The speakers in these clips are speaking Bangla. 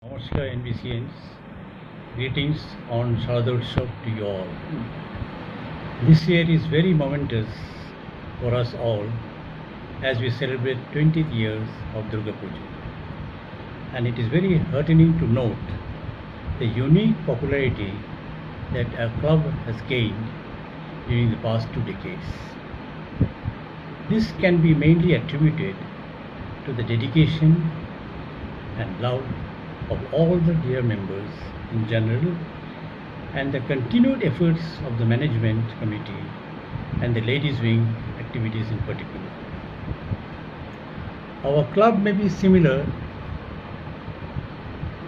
Namaskar NBCNs, greetings on Sharadotsav to you all. This year is very momentous for us all as we celebrate 20th years of Durga Puja. And it is very heartening to note the unique popularity that our club has gained during the past 2 decades. This can be mainly attributed to the dedication and love of all the dear members in general and the continued efforts of the management committee and the ladies wing activities in particular. Our club may be similar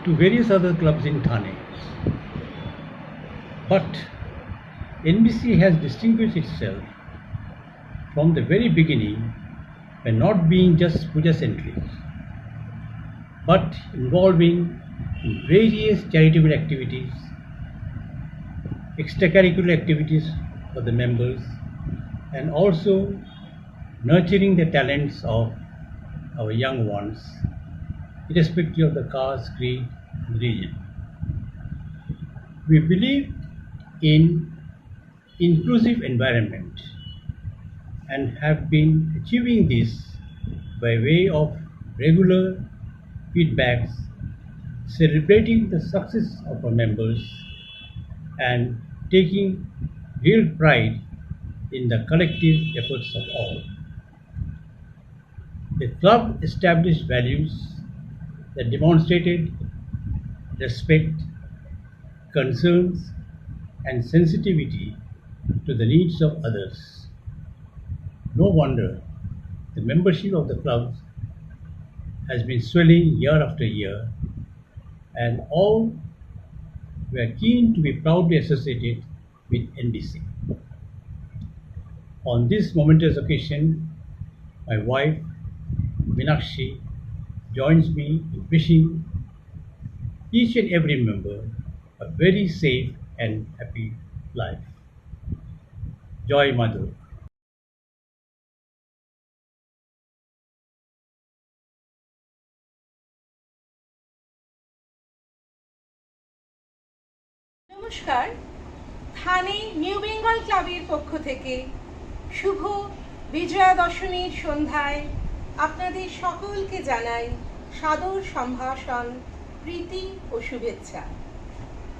to various other clubs in Thane, but NBC has distinguished itself from the very beginning by not being just puja centric, but involving in various charitable activities, extracurricular activities for the members, and also nurturing the talents of our young ones, irrespective of the caste, creed, and religion. We believe in inclusive environment and have been achieving this by way of regular feedbacks, celebrating the success of our members, and taking real pride in the collective efforts of all. The club established values that demonstrated respect, concerns, and sensitivity to the needs of others. No wonder the membership of the club has been swelling year after year, and all were keen to be proudly associated with NBC. On this momentous occasion, my wife, Meenakshi, joins me in wishing each and every member a very safe and happy life. Joy Madhu. নমস্কার। থানে নিউ বেঙ্গল ক্লাবের পক্ষ থেকে শুভ বিজয়া দশমীর সন্ধ্যায় আপনাদের সকলকে জানাই সাদর সম্ভাষণ, প্রীতি ও শুভেচ্ছা।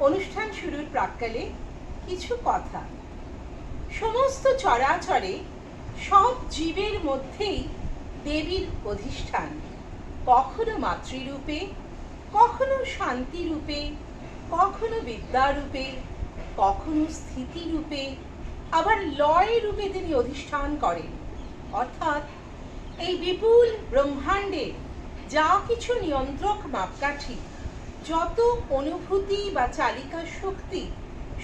অনুষ্ঠান শুরুর প্রাক্কালে কিছু কথা। সমস্ত চরাচরে সব জীবের মধ্যেই দেবীর অধিষ্ঠান, কখনো মাতৃরূপে, কখনো শান্তিরূপে, কখনো বিদ্যারূপে, কখনো স্থিতিরূপে, আবার লয় রূপে তিনি অধিষ্ঠান করেন। অর্থাৎ এই বিপুল ব্রহ্মাণ্ডে যা কিছু নিয়ন্ত্রক মাপকাঠি, যত অনুভূতি বা চালিকা শক্তি,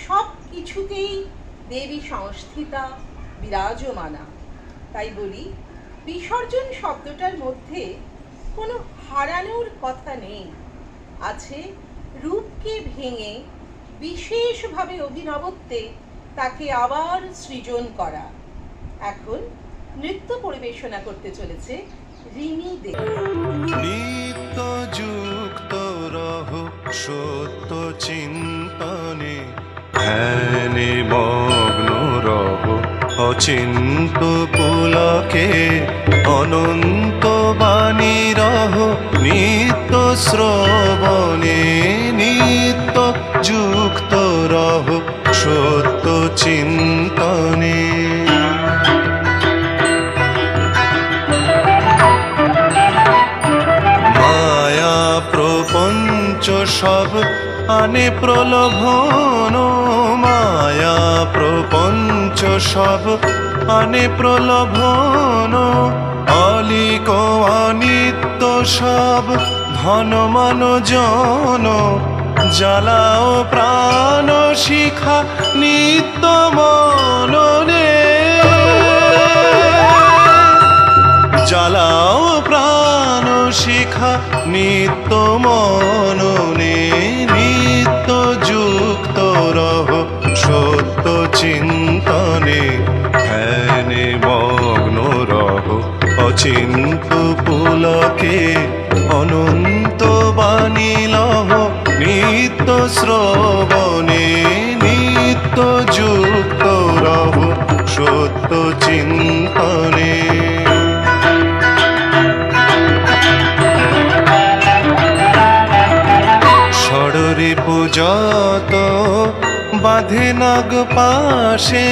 সব কিছুতেই দেবী সংস্থিতা, বিরাজমানা। তাই বলি, বিসর্জন শব্দটার মধ্যে কোনো হারানোর কথা নেই, আছে রূপকে ভেঙে বিশেষভাবে অভিনবত্বে তাকে আবার সৃজন করা। এখন নৃত্য পরিবেশনা করতে চলেছে রিমি দে। নিত্য যুক্ত রহ সত্য চিন্তনে, ধ্যানে মগ্ন রহ অচিন্ত পুলকে, অনন্ত বাণী রহ নিত্য শ্রবণে, নিত্য যুক্ত রহ সত্য চিন্তনে। মায়া প্রপঞ্চ সব আনে প্রলোভন, মায়া প্রপঞ্চ সব আনে প্রলোভন, অলিক অনিত্য সব ধন মান জন, জ্বালাও প্রাণ শিখা নিত্য মননে, জ্বালাও প্রাণ শিখা নিত্য মননে, নিত্য যুক্ত রহ সত্য চিন্তনে, ধ্যানে মগ্ন রহ অচিন্ত পুলকে, অনন্ত বাণী লহ নিত্য শ্রবণে নিত্য যুক্ত রহ সত্য চিন্তনে। ষড়রিপু যত বাঁধে নগ পাশে,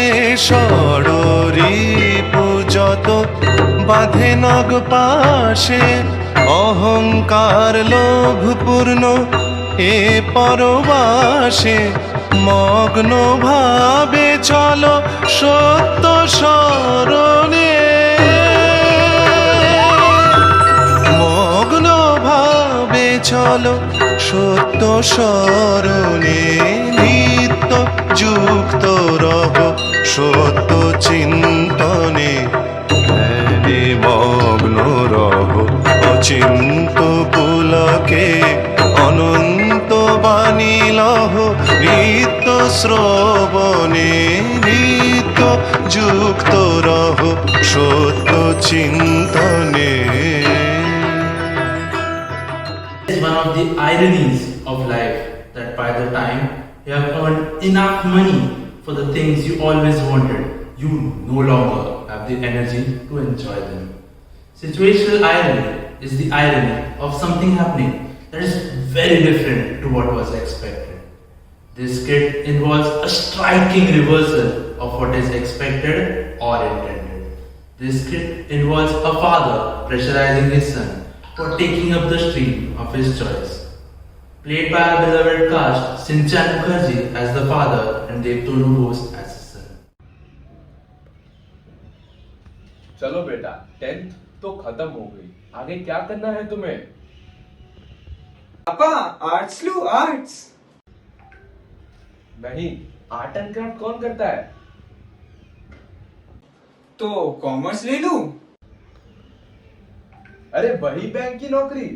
ষড়রিপু যত বাঁধে নগ পাশে, অহংকার লোভ পূর্ণ এ পরবাসে, মগ্ন ভাবে চলো সত্য শরণে, মগ্ন ভাবে চলো সত্য শরণে, নিত্য যুক্ত রহ সত্য চিন্তনে, ধ্যানে মগ্ন রহ অচিন্ত পুলকে, অনন্ত বাণী লহ নিত্য শ্রবণে, নিত্য যুক্ত রহ সত্য চিন্তনে। It's one of the ironies of life that by the time you have earned enough money for the things you always wanted, you no longer have the energy to enjoy them. Situational irony is the irony of something happening that is very different to what was expected. This skit involves a striking reversal of what is expected or intended. This skit involves a father pressurizing his son for taking up the stream of his choice. Played by our beloved cast, Sinchan Mukherjee as the father and Devtolu Bose as his son. चलो बेटा, 10th तो खत्म हो गई, आगे क्या करना है तुम्हें? पापा आर्ट्स लो आर्ट्स। नहीं, आर्ट एंड क्राफ्ट कौन करता है? तो कॉमर्स ले लूं? अरे वही बैंक की नौकरी।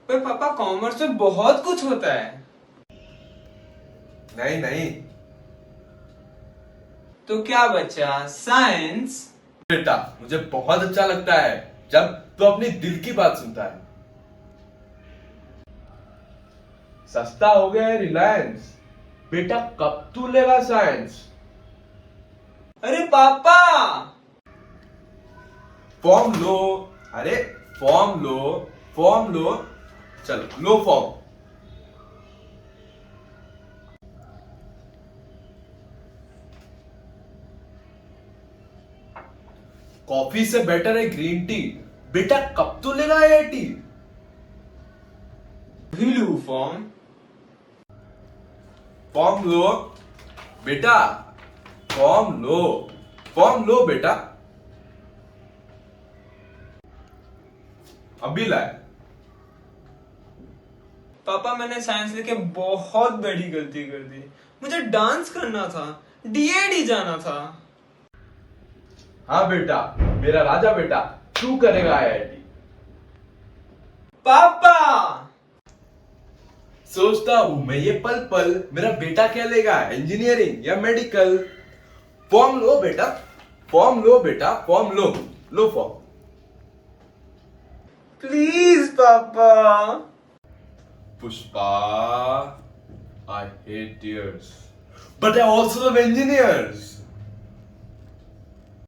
पर पापा कॉमर्स में बहुत कुछ होता है। नहीं नहीं तो क्या बचा? साइंस? बेटा, मुझे बहुत अच्छा लगता है जब तू अपनी दिल की बात सुनता है। सस्ता हो गया है रिलायंस, बेटा कब तू लेगा साइंस? अरे पापा फॉर्म लो, अरे फॉर्म लो, फॉर्म लो, चलो लो फॉर्म। कॉफी से बेटर है ग्रीन टी, बेटा कब तू लेगा आईआईटी? भी लूं फॉर्म? फॉर्म लो बेटा, फॉर्म लो, फॉर्म लो बेटा, अभी लाए। पापा मैंने साइंस लेके बहुत बड़ी गलती कर दी। मुझे डांस करना था, डीएडी जाना था। हाँ बेटा, मेरा राजा बेटा, तू करेगा आईआईटी। पापा सोचता हूं मैं ये पल पल मेरा बेटा क्या लेगा, इंजीनियरिंग या मेडिकल। फॉर्म लो बेटा, फॉर्म लो बेटा, form low, low form. Please पापा। Pushpa, I hate tears, but I also love engineers.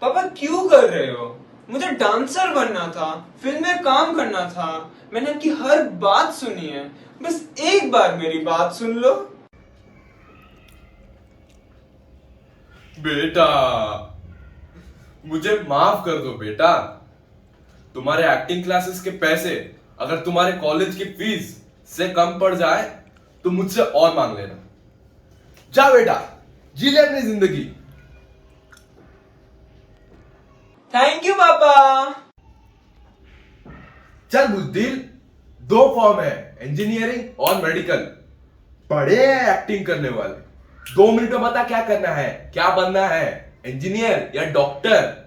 पापा क्यों कर रहे हो? मुझे डांसर बनना था, फिल्म में काम करना था। मैंने आपकी हर बात सुनी है, बस एक बार मेरी बात सुन लो। बेटा मुझे माफ कर दो बेटा, तुम्हारे एक्टिंग क्लासेस के पैसे अगर तुम्हारे कॉलेज की फीस से कम पड़ जाए तो मुझसे और मांग लेना। जा बेटा, जी ले अपनी जिंदगी। थैंक यू पापा। चल बुद्धिल, दो फॉर्म है, इंजीनियरिंग और मेडिकल। बड़े हैं एक्टिंग करने वाले। 2 मिनट में बता क्या करना है, क्या बनना है, इंजीनियर या doctor?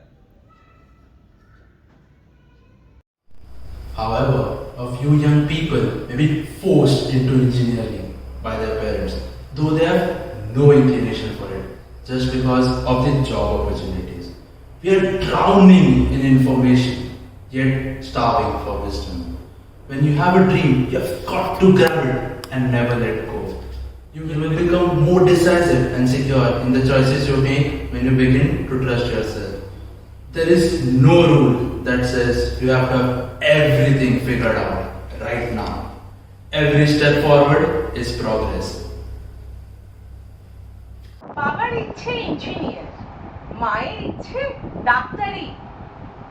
However, a few young people may be forced into engineering by their parents, though they have no inclination for it, just because of the job opportunities. We are drowning in information, yet starving for wisdom. When you have a dream, you have got to grab it and never let go. You will become more decisive and secure in the choices you make when you begin to trust yourself. There is no rule that says you have to have everything figured out right now. Every step forward is progress. বাবার ইচ্ছে ইঞ্জিনিয়ার, মায়ের ইচ্ছে ডাক্তারি,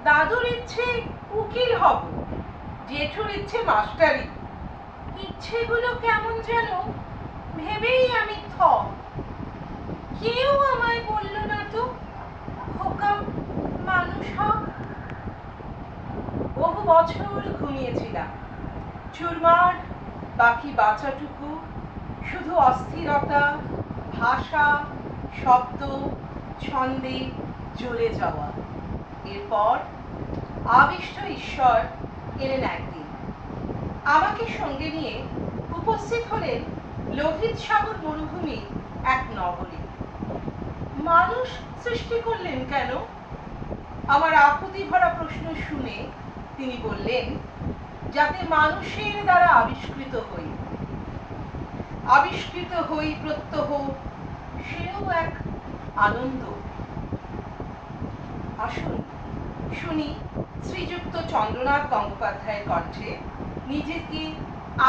দাদুর ইচ্ছে উকিল হব, জেঠুর ইচ্ছে মাস্টারি। ইচ্ছেগুলো কেমন যেন ভেবেই আমি থ। কেউ আমায় বলল না তো খোকা মানুষ হ। বহু বছর ঘুমিয়েছিলাম, চুরমার বাকি বাঁচাটুকু শুধু অস্থিরতা, ভাষা, শব্দ, ছন্দে জ্বলে যাওয়া। এরপর আবিষ্ট ঈশ্বর এলেন একদিন, আমাকে সঙ্গে নিয়ে উপস্থিত হলেন লোহিত সাগর মরুভূমির এক নগরে। মানুষ সৃষ্টি করলেন কেন? আমার আকুতি ভরা প্রশ্ন শুনে তিনি বললেন, যাতে মানুষের দ্বারা আবিষ্কৃত হই প্রত্যহ, সেও এক আনন্দ। আসুন শুনি শ্রীযুক্ত চন্দ্রনাথ গঙ্গোপাধ্যায়ের কণ্ঠে নিজেকে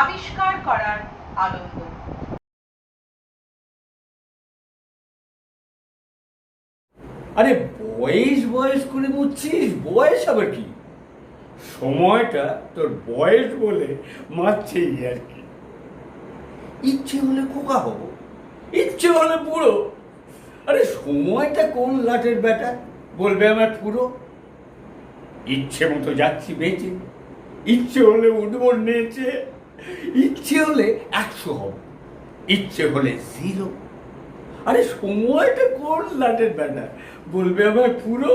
আবিষ্কার করার আনন্দ। আরে বয়স বয়স করে বুঝছিস? বয়স আবার কি? সময়টা তোর বয়স বলে মারছেই আর কি। ইচ্ছে হলে খোকা হব, ইচ্ছে হলে বুড়ো। আরে সময়টা কোন লাটের ব্যাটা বলবে আমার পুরো? ইচ্ছে মতো যাচ্ছি বেঁচে, ইচ্ছে হলে উঠবো নেচে, ইচ্ছে হলে 100 হব, ইচ্ছে হলে 0। আরে সময়টা কোন লাটের ব্যাটা বলবে আমার পুরো?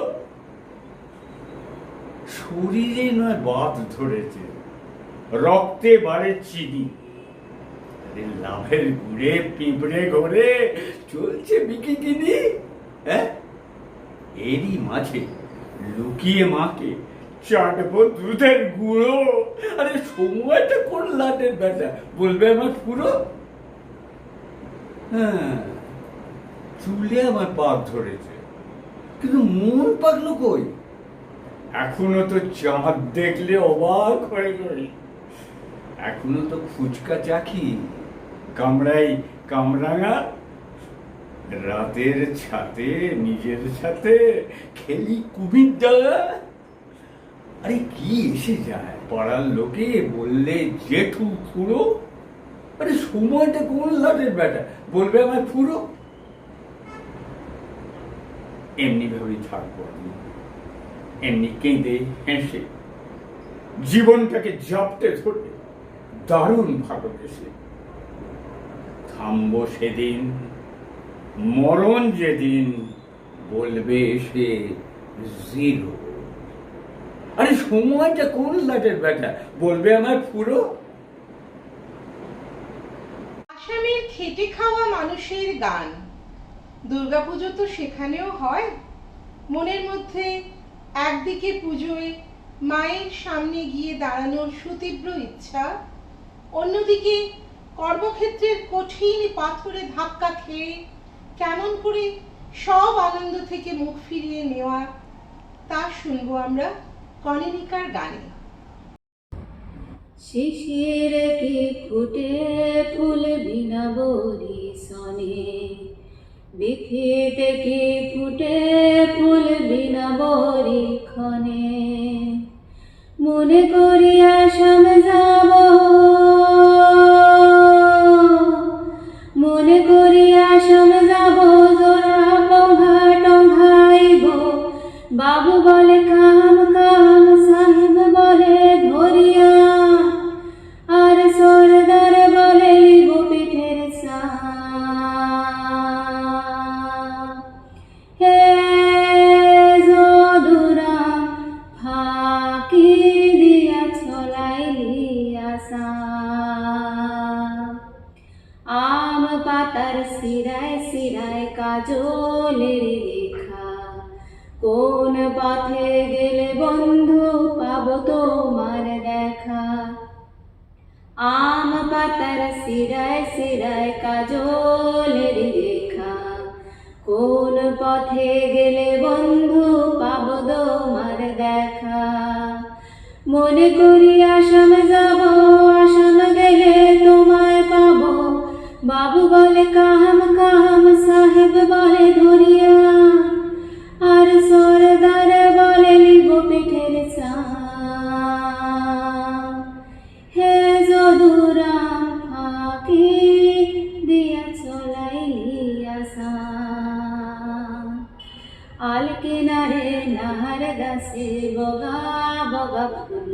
শরীরে নয় বাদ ধরেছে, রক্তে বাড়ে চিনি। লাভের গুড়ে পিঁপড়ে ঘরে চলছে বিকিকিনি। হ্যাঁ, এরই মাঝে লুকিয়ে মাকে চাটবো দুধের গুঁড়ো। আরে সময়টা কোন লাটের ব্যাটা বলবে আমার পুরো? হ্যাঁ, চুলে আমার পাক ধরেছে, কিন্তু মন পাকলো কই? এখনো তো চাঁদ দেখলে অবাক হয়ে গই, এখনো তো ফুচকা চাখি কামড়াই কামরাঙা, রাতের ছাতে নিজের সাথে খেলি কুমির ডাঙা। আরে কি এসে যায় পাড়ার লোকে বললে জেঠু খুড়ো। আরে সময়টা কোন লাটের ব্যাটা বলবে আমার পুরো? এমনি ভাবেই থাকবো আমি, এমনি কেঁদে হেসে, জীবনটাকে জাপটে ধরে দারুণ ভালোবেসে। থামবো সেদিন, মরণ যেদিন বলবে এসে 0। আরে সময়টা কোন লাটের ব্যাটা বলবে আমার পুরো? আসামের খেটে খাওয়া মানুষের গান, দুর্গাপুজো তো সেখানেও হয়। মনের মধ্যে একদিকে পুজোয় মায়ের সামনে গিয়ে দাঁড়ানোর সুতীব্র ইচ্ছা, অন্যদিকে কর্মক্ষেত্রের কঠিন পাথরে ধাক্কা খেয়ে কেমন করে সব আনন্দ থেকে মুখ ফিরিয়ে নেওয়া, তা শুনবো আমরা কনিনিকার গানে। শিশির কি ফুটে ফুল বিনা বরি সনে, বিখিত কি ফুটে ফুল বিনা বরি ক্ষণে, মনে করি আসাম যাব, মনে করি আসাম যাব, জোড়া পঘা টঙ্ঘাইব। বাবু বলে কাম কাম, সাহেব বলে ধরিয়া, আর সরদার বলে লিব পিঠের সা। হে যদুরা ফাঁকি দিয়া ছলাইলি আসা, আম পাতার শিরায় শিরায় কাজলের লেখা, কোন পথে গেলে বন্ধু পাব তোমার দেখা। আম পাতার শিরায় শিরায় কাজলের রেখা, কোন পথে গেলে বন্ধু পাব তোমার দেখা। মনে করি আসাম যাব, আসাম গেলে তোমায় পাব, বাবু বলে কাহাম কাহাম, সাহেব বলে ধরিয়া, আর সরদার বলে লিব পিঠের চাম। হে যদুরাম ফাঁকি দিয়া চলাইলি আসাম, আল কিনারে নাহার দাসে বগা বগা ফুল,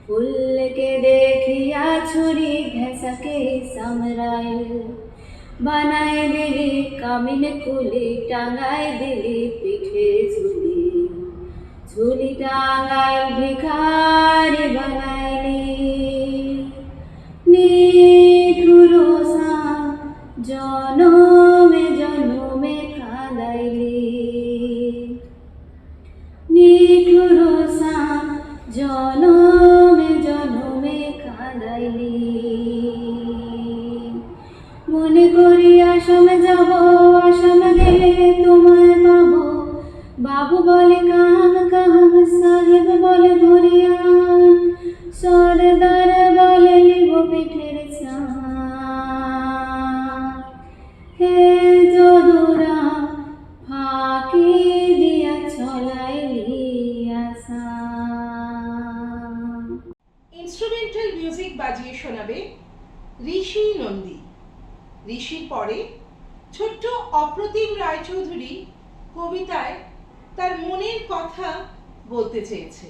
ফুলকে দেখিয়া ছুরি ঘেঁষাকে সামরাইল, বানাই দিলি কামিন কুলি, টাঙ্গাই দিলি পিঠে ঝুলি, ঝুলি টাঙ্গাই ভিখারি বানাইলি। নিঠুর জনমে জনমে কাঁদাইলি, নিঠুর জনমে জনমে কাঁদাইলি। মনে করি আসাম যাব, আসাম গেলে তোমায় পাব, বাবু বলে কাহাম কাহাম, সাহেব বলে ধরিয়ান, সরদার বলে লিব পিঠের চাম। হে যদুরাম ফাঁকি দিয়া চলাইলি আসাম। ইনস্ট্রুমেন্টাল মিউজিক বাজিয়ে শোনাবে ঋষি নন্দী। ঋষির পরে ছোট্ট অপ্রতিম রায়চৌধুরী কবিতায় তার মনের কথা বলতে চেয়েছে।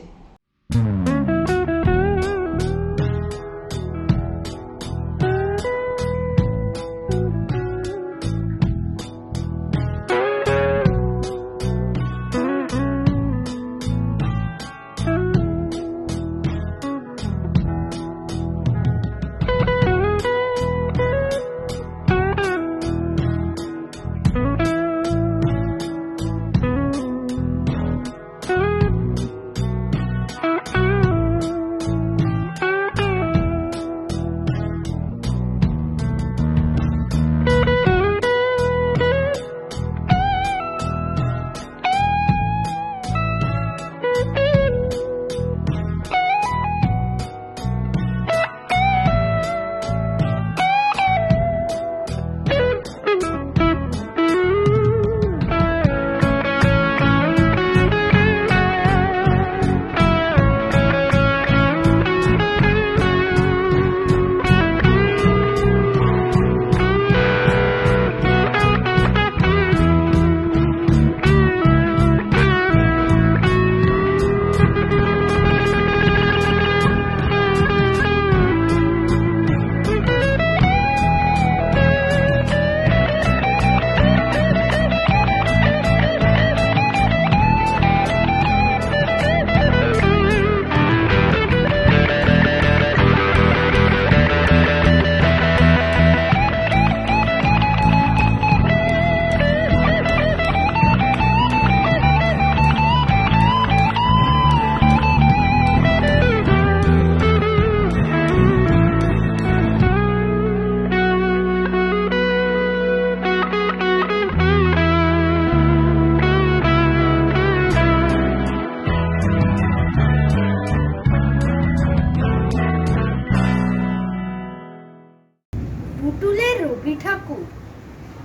পুতুলের রবি ঠাকুর,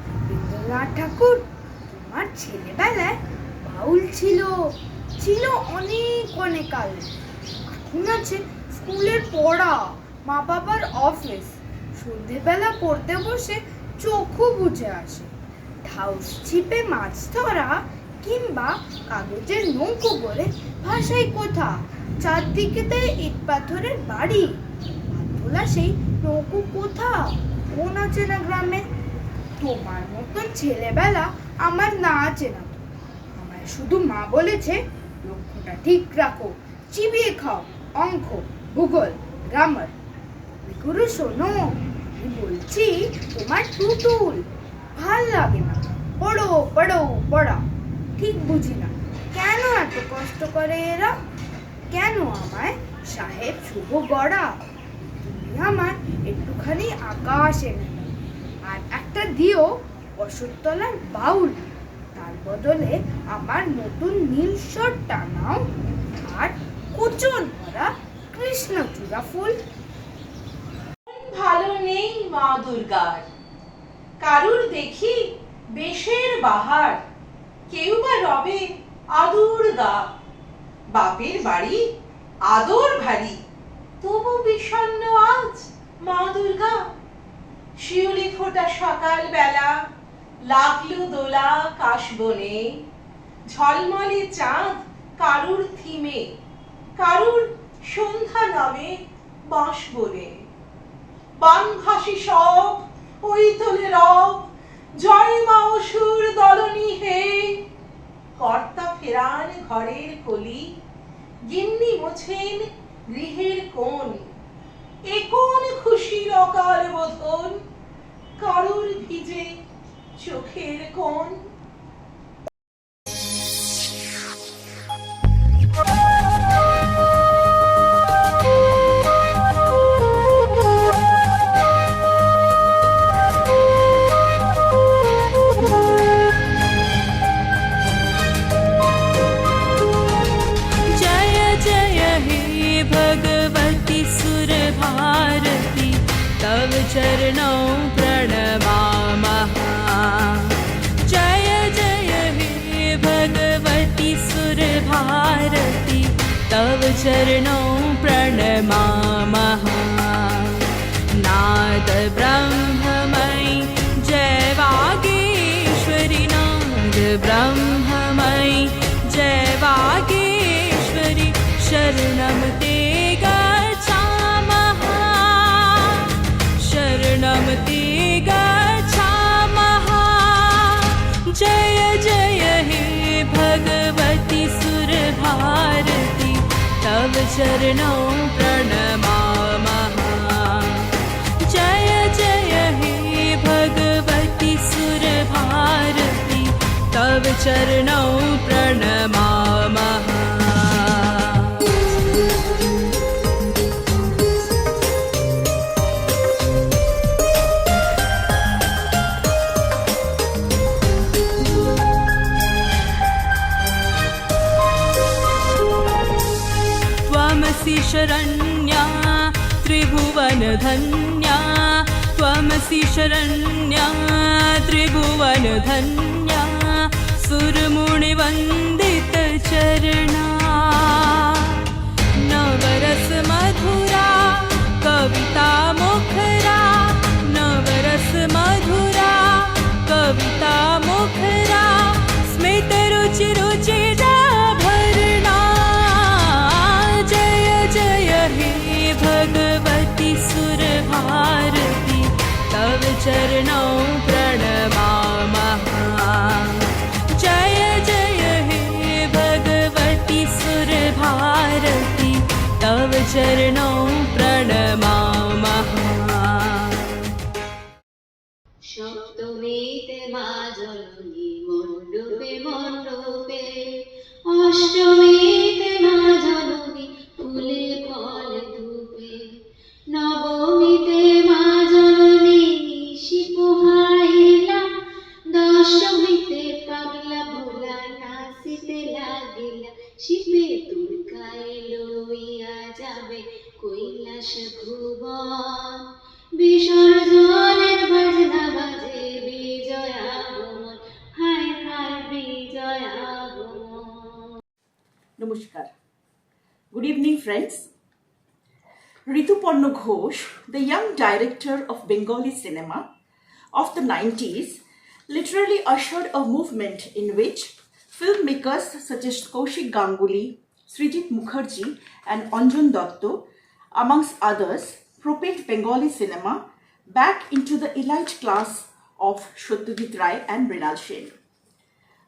রবীন্দ্রনাথ ঠাকুর তোমার ছেলেবেলায় বাউল ছিল, ছিল অনেক অনেক আলো। এখন আছে স্কুলের পড়া, মা বাবার অফিস, সন্ধেবেলা পড়তে বসে চোখও বুঝে আসে। ঢাউস ছিপে মাছ ধরা কিংবা কাগজের নৌকো করে ভাষাই কোথা, চারদিকেতে ইট পাথরের বাড়ি, তোলা সেই নৌকো কোথা, কোন আছে না গ্রামে। তোমার মতন ছেলেবেলা আমার না আছে না, আমায় শুধু মা বলেছে লক্ষ্যটা ঠিক রাখো, চিবিয়ে খাও, অঙ্ক, ভূগোল, গ্রামার। গুরু শোনো, আমি বলছি তোমার টুটুল ভাল লাগে না, পড়ো পড়ো পড়া, ঠিক বুঝি না কেন এত কষ্ট করে এরা, কেন আমায় সাহেব শুভ গড়া। তুমি আমার একটুখানি আকাশ এনে দাও, আর একটা দিও অশোকতলার বাউল, তার বদলে আমার নতুন নীল শার্ট টানাও, আর কোচন ভরা কৃষ্ণচূড়া ফুল। ভালো নেই মা দুর্গার, কারুর দেখি বেশের বাহার, কেউ বা রবে আদুর গা, বাপের বাড়ি আদর ভারী, তবু বিষণ্ণ আজ মা দুর্গা। শিউলি ফোটা সকাল বেলা, লাগলো দোলা কাশবনে, ঝলমলে চাঁদ কারুর থিমে, কারুর সন্ধ্যা নামে বাঁশ বনে। বান ভাসি সব ওই তোলে রব, জয় মা অসুর দলনি হে, কর্তা ফেরান ঘরের কলি, গিন্নি মোছেন গৃহের কোণ, এ কোন খুশির অকাল বোধন, কারুর ভিজে চোখের কোণ। जय जय हे भगवती सुर भारती, तव चरणों प्रणमामः। जय जय हे भगवती सुर भारती, तव चरणों प्रणमामः। नाद ब्रह्ममयि जय वागीश्वरि, नाद ब्रह्ममयि जय वागीश्वरि, शरणं ते गच्छामः, शरणं ते गच्छामः। जय जय हे भगवती सुर भारती, तव चरणों प्रणमामः। जय जय हे भगवती सुर भारती, तव चरणों प्रणमामः। त्वमसि शरण्या त्रिभुवनधन्या, त्वमसि शरण्या त्रिभुवनधन्या, सुरमुनिवन्दितचरणा। नवरस मधुरा कविता मुखरा, नवरस मधुरा कविता मुखरा, स्मित रुचि रुचिराभरणा। जय जय हे भगवती सुर भारती, तव चरणों प्रणमामः। जय जय हे भगवती सुर भारती, तव चरणों प्रणमामः। সপ্তমীতে মা জননী মণ্ডপে মণ্ডপে, অষ্টমীতে মা জননী ফুলে ফলে ধূপে, নবমীতে মা জননী নিশি পোহাইলা, দশমীতে পাগলা ভোলা নাচিতে লাগিলা, শিবে তুর্কায় লইয়া যাবে কৈলাস ভুবন, বিসর্জনের বাজনা বাজে বিজয় আগমন, হায় হায় বিজয় আগমন। Namaskar. Good evening, friends. Rituparna Ghosh, the young director of Bengali cinema of the 90s, literally ushered a movement in which filmmakers such as Kaushik Ganguly, Srijit Mukherjee and Anjan Datta, amongst others, propelled Bengali cinema back into the elite class of Satyajit Ray and Mrinal Sen.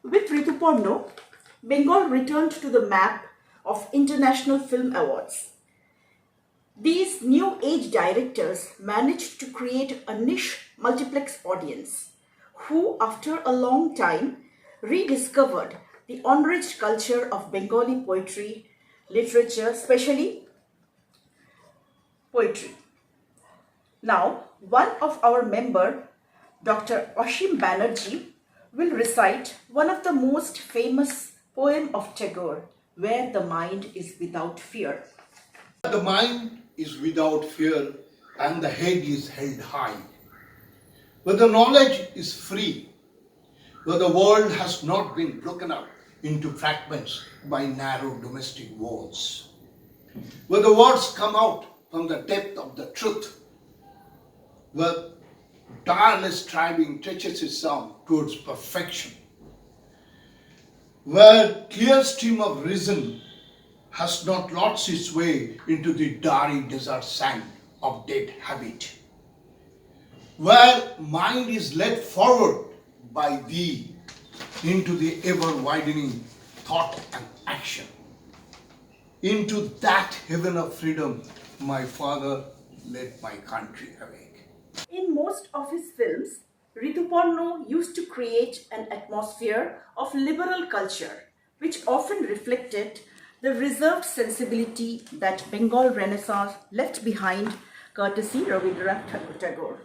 With Rituparna, Bengal returned to the map of international film awards. These new age directors managed to create a niche multiplex audience who, after a long time, rediscovered the enriched culture of Bengali poetry, literature, especially poetry. Now, one of our member, Dr. Ashim Banerjee, will recite one of the most famous poem of Tagore, Where the Mind is Without Fear. The mind is without fear and the head is held high. Where the knowledge is free, where the world has not been broken up into fragments by narrow domestic walls. Where the words come out from the depth of the truth, where tireless striving touches its arm towards perfection, where clear stream of reason has not lost its way into the darry desert sand of dead habit, where mind is led forward by thee into the ever-widening thought and action. Into that heaven of freedom, my father led my country awake. In most of his films, Rituparno used to create an atmosphere of liberal culture, which often reflected the reserved sensibility that Bengal Renaissance left behind, courtesy Rabindranath Tagore.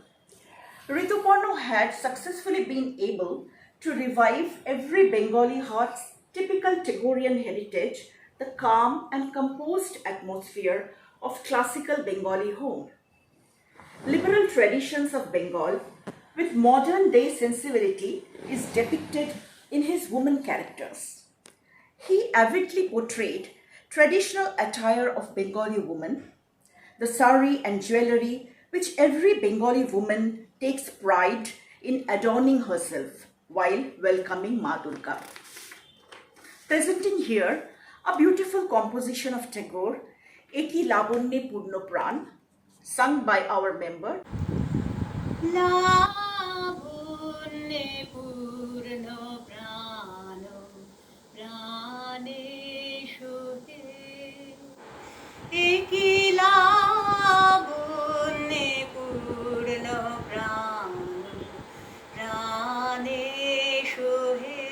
Rituparno had successfully been able to revive every Bengali heart's typical Tagorean heritage, the calm and composed atmosphere of classical Bengali home. Liberal traditions of Bengal with modern day sensibility is depicted in his woman characters. He avidly portrayed traditional attire of Bengali women, the sari and jewellery which every Bengali woman takes pride in adorning herself while welcoming Ma Durga. Presenting here a beautiful composition of Tagore, Eki Labonne Purno Pran, sung by our member. লাবণ্যে পূর্ণ প্রাণ প্রাণে সোহে একি লাবণ্যে পূর্ণ প্রাণ প্রাণে সোহে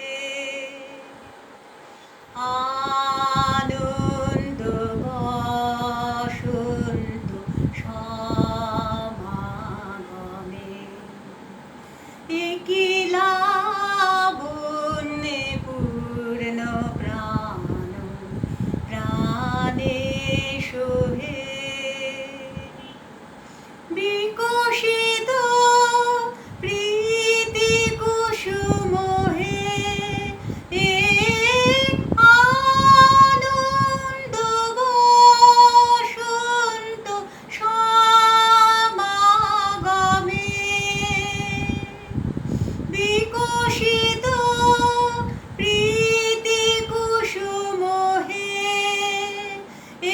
আনন্দ বসন্ত সমাগমে একি লাবণ্যে পূর্ণ প্রাণ প্রাণে সোহে বিকশিত প্রীতি কুসুম হে এ আনন্দ বসন্ত সমাগমে বিকশিত প্রীতি কুসুম হে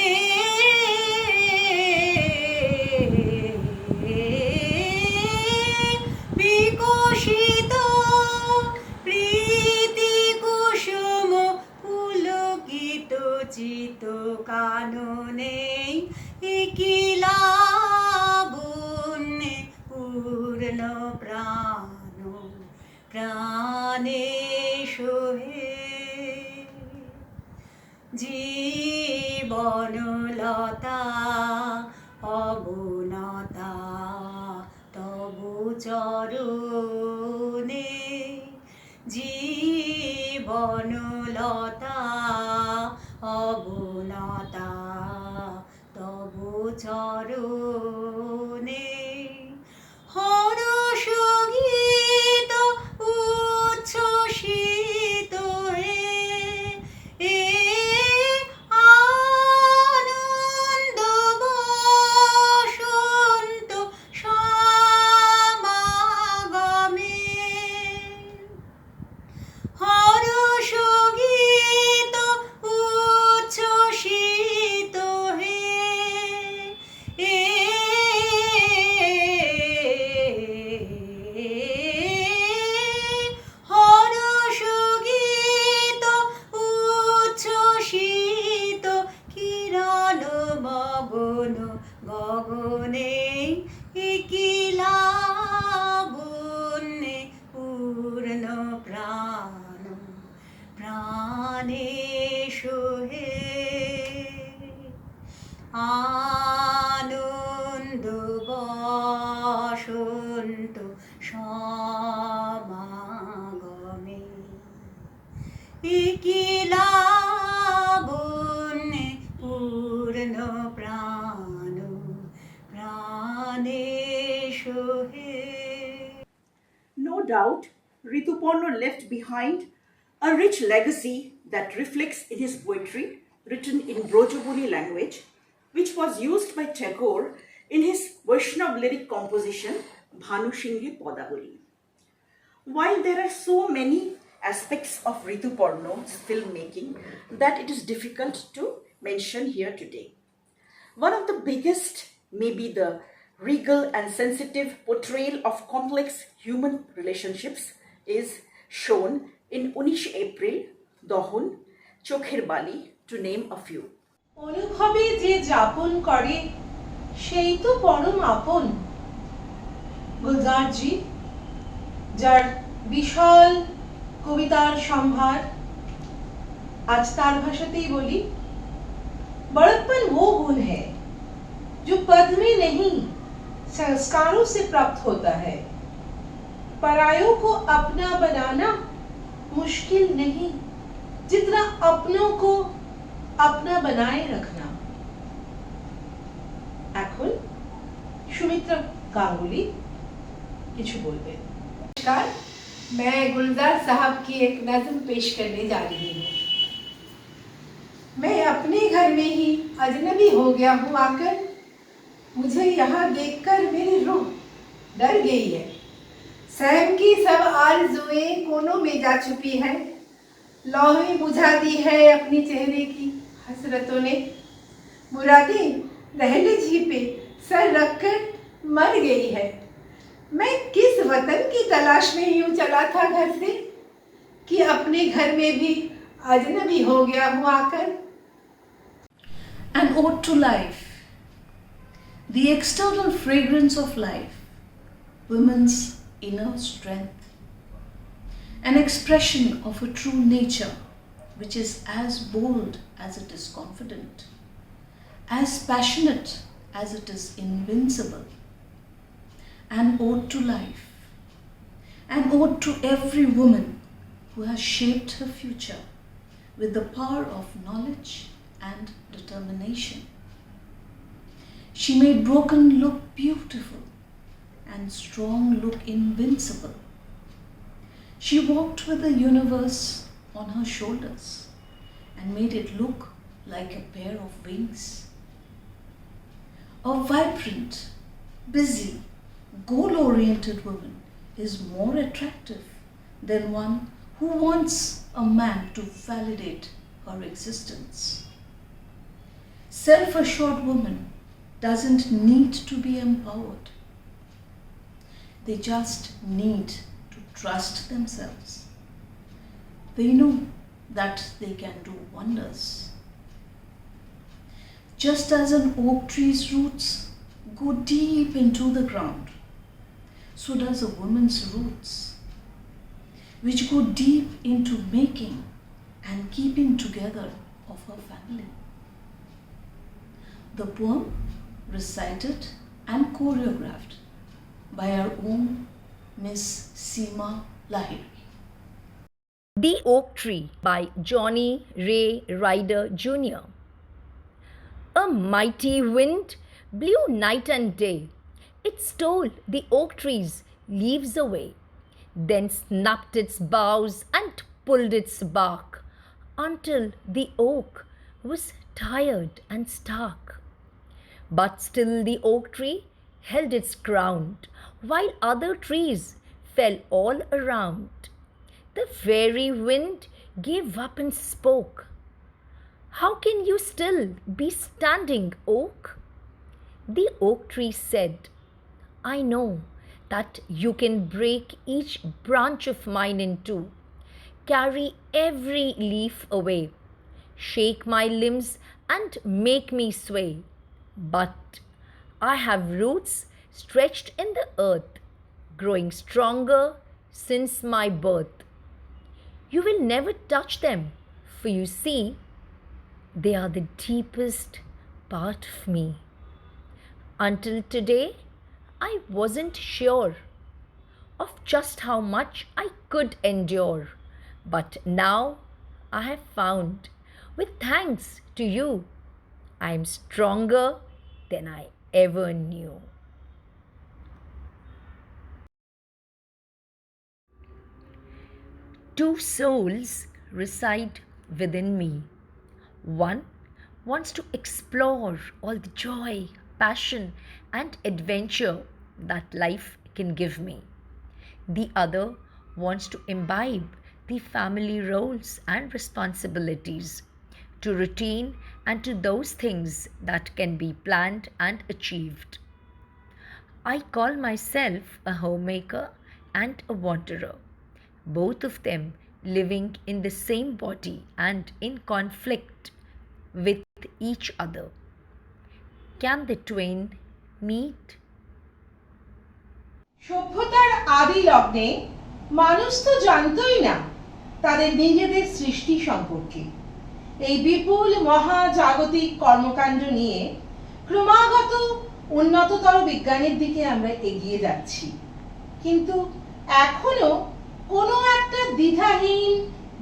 এ বিকশিত প্রীতি কুসুম পুলকিত চিত কাননে একি লাবণ্যে পূর্ণ প্রাণ প্রাণে সোহে জীবনলতা অবনতা তবু চরণে জীবনলতা অবনতা তবু চরণে হরষ গীত উচ্ছ্বসিত হে এ আনন্দ বসন্ত সমাগমে হরষ গীত উচ্ছ্বসিত হে এ হরষ গীত উচ্ছ্বসিত কিরণ মগন গগনে একি লাবণ্যে পূর্ণ প্রাণ প্রাণে সোহে আনন্দ সমাগমে কি লাবণ্যে পূর্ণ প্রাণ প্রাণে সোহে। No doubt, Rituparno left behind a rich legacy that reflects in his poetry written in Brojaboli language, which was used by Tagore in his Vaishnav lyric composition Bhanusinghe Podaboli. While there are so many aspects of Rituparno's filmmaking that it is difficult to mention here today. One of the biggest may be the regal and sensitive portrayal of complex human relationships is shown in 19 April, Dohon, Chokher Bali, to name a few. অনুভবে যে যাপন করে সেই তো পরম আপন। গুলজারজি, যার বিশাল কবিতার সম্ভার, आज तार भाषातेई बोली, बड़प्पन वो गुण है जो पद में नहीं संस्कारों से प्राप्त होता है। परायों को अपना बनाना मुश्किल नहीं जितना अपनों को अपना बनाए रखना। এখন सुमित्रा गांगुली কিছু বলবেন। नमस्कार, मैं गुलजार साहब की एक नज़्म पेश करने जा रही हूँ। मैं अपने घर में ही अजनबी हो गया हूँ आकर, मुझे यहाँ देखकर मेरी रूह डर गई है। सैम की सब आरज़ुएं कोनों में जा छुपी हैं, लौहें बुझा दी है अपनी चेहरे की हसरतों ने। मुरादें दहलीज ही पे सर रखकर मर गई है। मैं किस वतन की तलाश में यूं चला था घर से कि अपने घर में भी अजनबी हो गया हूँ आकर। An ode to life, the external fragrance of life, women's inner strength, an expression of a true nature which is as bold as it is confident, as passionate as it is invincible. An ode to life, an ode to every woman who has shaped her future with the power of knowledge and determination. She made broken look beautiful and strong look invincible. She walked with the universe on her shoulders and made it look like a pair of wings. A vibrant, busy, goal-oriented woman is more attractive than one who wants a man to validate her existence. Self-assured women doesn't need to be empowered. They just need to trust themselves. They know that they can do wonders. Just as an oak tree's roots go deep into the ground, so does a woman's roots, which go deep into making and keeping together of her family. The poem recited and choreographed by our own Miss Seema Lahiri. The Oak Tree by Johnny Ray Ryder Jr. A mighty wind blew night and day. It stole the oak tree's leaves away, then snapped its boughs and pulled its bark until the oak was tired and stark. But still the oak tree held its ground, while other trees fell all around. The very wind gave up and spoke, "How can you still be standing, oak?" The oak tree said, "I know that you can break each branch of mine in two, carry every leaf away, shake my limbs and make me sway. But I have roots stretched in the earth, growing stronger since my birth. You will never touch them, for you see, they are the deepest part of me. Until today, I wasn't sure. of just how much I could endure. But now I have found, with thanks to you, I am stronger than I ever knew. Two souls reside within me. One wants to explore all the joy, passion, and adventure that life can give me. The other wants to imbibe the family roles and responsibilities, to routine and to those things that can be planned and achieved. I call myself a homemaker and a wanderer, both of them living in the same body and in conflict with each other. Can the twain meet? সভ্যতার আদি লগ্নে মানুষ তো জানতই না তাদের নিজেদের সৃষ্টি সম্পর্কে। এই বিপুল মহাজাগতিক কর্মকাণ্ড নিয়ে ক্রমাগত উন্নততর বিজ্ঞানের দিকে আমরা এগিয়ে যাচ্ছি, কিন্তু এখনো কোনো একটা দ্বিধাহীন,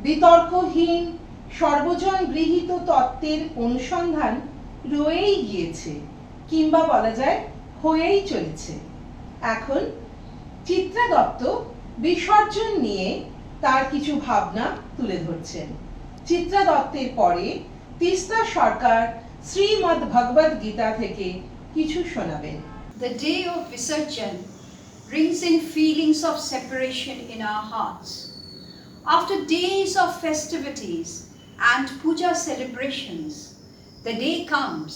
বিতর্কহীন, সর্বজন গৃহীত তত্ত্বের অনুসন্ধান রয়েই গিয়েছে, কিংবা বলা যায় হয়েই চলেছে। এখন চিত্রা দত্ত বিসর্জন নিয়ে তার কিছু ভাবনা তুলে ধরছেন। চিত্রা দত্তের পরে তিস্তা সরকার শ্রীমদ্ ভগবদ গীতা থেকে কিছু শোনাবেন। The day of Visarjan brings in feelings of separation in our hearts. After days of festivities and puja celebrations, the day comes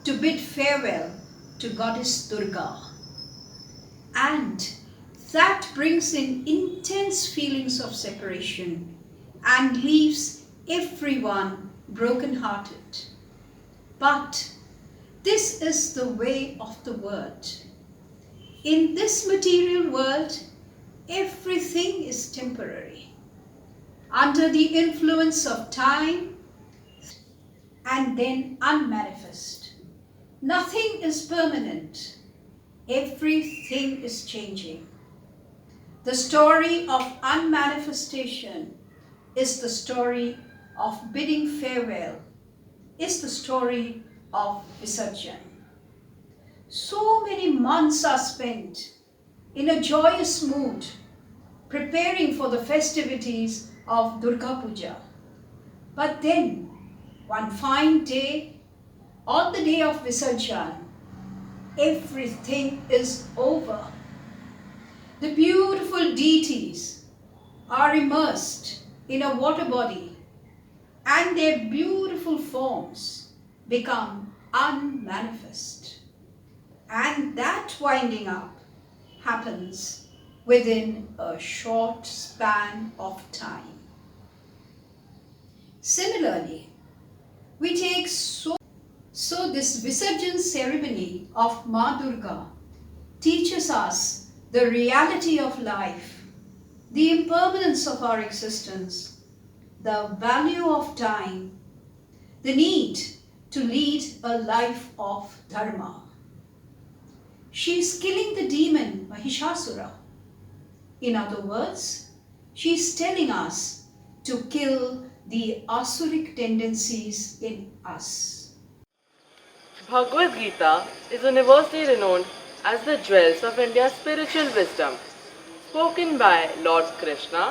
to bid farewell to Goddess Durga. And that brings in intense feelings of separation and leaves everyone broken-hearted. But this is the way of the world. In this material world, everything is temporary, under the influence of time and then unmanifest. Nothing is permanent. Everything is changing. The story of unmanifestation is the story of bidding farewell, is the story of Visarjan. So many months are spent in a joyous mood, preparing for the festivities of Durga Puja. But then, one fine day, on the day of Visarjan, everything is over. The beautiful deities are immersed in a water body, and their beautiful forms become unmanifest. And that winding up happens within a short span of time. Similarly, we take so this Visarjan ceremony of Ma Durga teaches us the reality of life, the impermanence of our existence, the value of time, the need to lead a life of dharma. She is killing the demon Mahishasura. In other words, she is telling us to kill the asuric tendencies in us. Bhagavad Gita is universally renowned as the jewels of India's spiritual wisdom, spoken by Lord Krishna,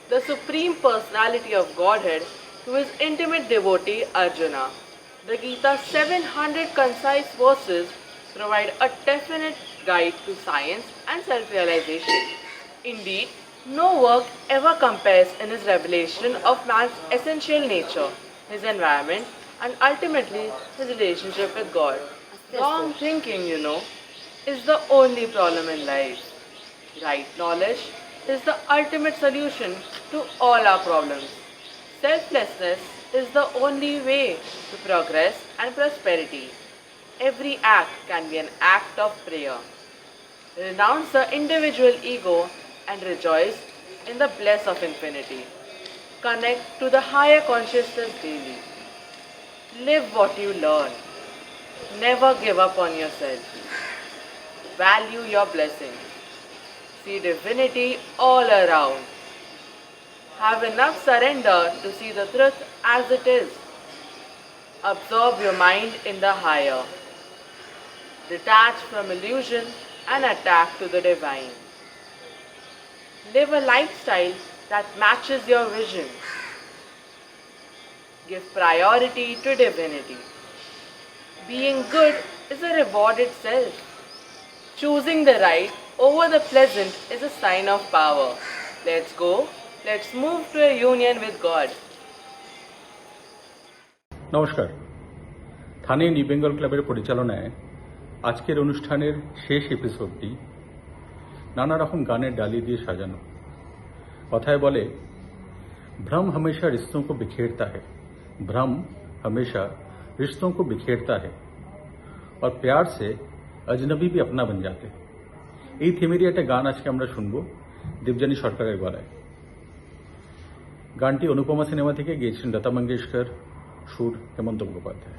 the Supreme Personality of Godhead, to his intimate devotee Arjuna. The Gita's 700 concise verses provide a definite guide to science and self-realization. Indeed, no work ever compares in his revelation of man's essential nature, his environment, and ultimately his relationship with God. Wrong thinking, is the only problem in life. Right knowledge is the ultimate solution to all our problems. Selflessness is the only way to progress and prosperity. Every act can be an act of prayer. Renounce the individual ego and rejoice in the bliss of infinity. Connect to the higher consciousness daily. Live what you learn. Never give up on yourself. Value your blessings. see divinity all around. Have enough surrender to see the truth as it is. Absorb your mind in the higher. Detach from illusion and attack to the divine. Live a lifestyle that matches your vision. Give priority to divinity. Being good is a reward itself. Choosing the right over the pleasant is a sign of power. Let's go. Let's move to a union with God. নমস্কার। থানে নিউ বেঙ্গল ক্লাবের পরিচালনায় আজকের অনুষ্ঠানের শেষ এপিসোডটি নানা রকম গানের ডালি দিয়ে সাজানো। কথায় বলে, भ्रम हमेशा रिश्तों को बिखेरता है, भ्रम हमेशा रिश्तों को बिखेरता है और प्यार से अजनबी भी अपना बन जाते। এই থিমেরই একটা গান আজকে আমরা শুনবো দেবযানী সরকারের গলায়। গানটি অনুপমা সিনেমা থেকে গেয়েছেন লতা মঙ্গেশকর, সুর হেমন্ত মুখোপাধ্যায়।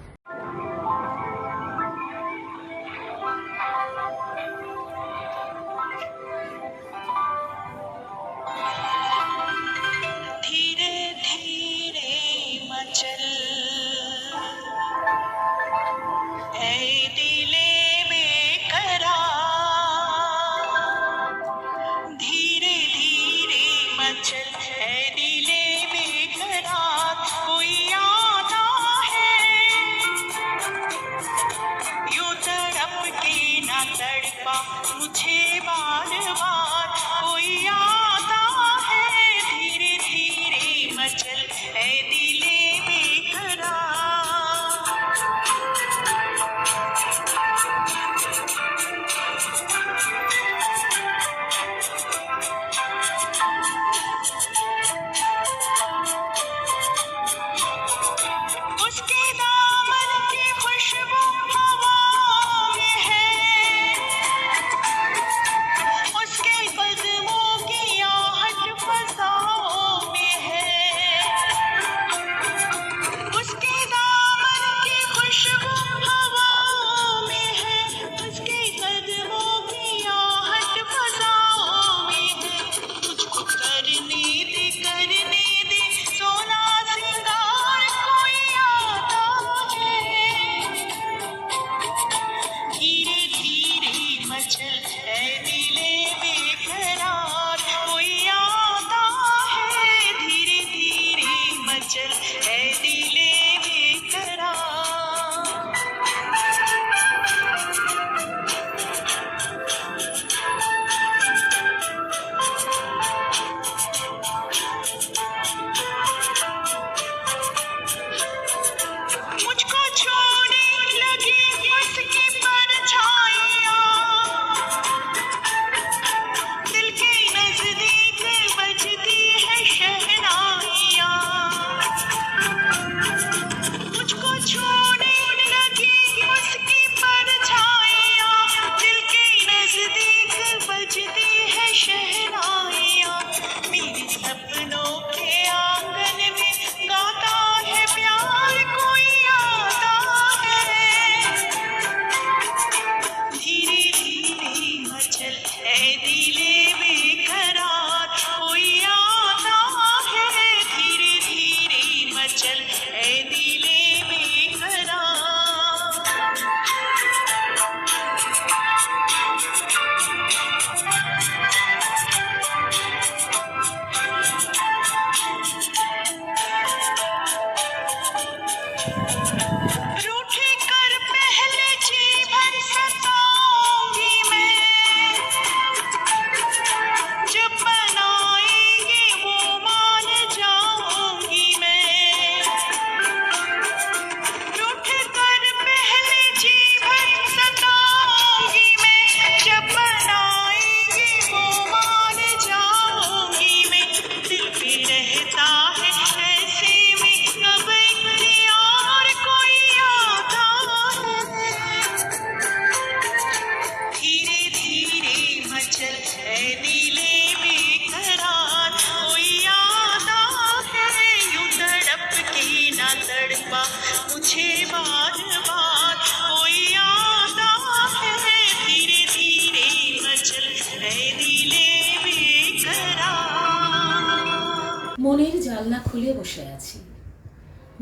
মনের জানলা খুলে বসে আছি।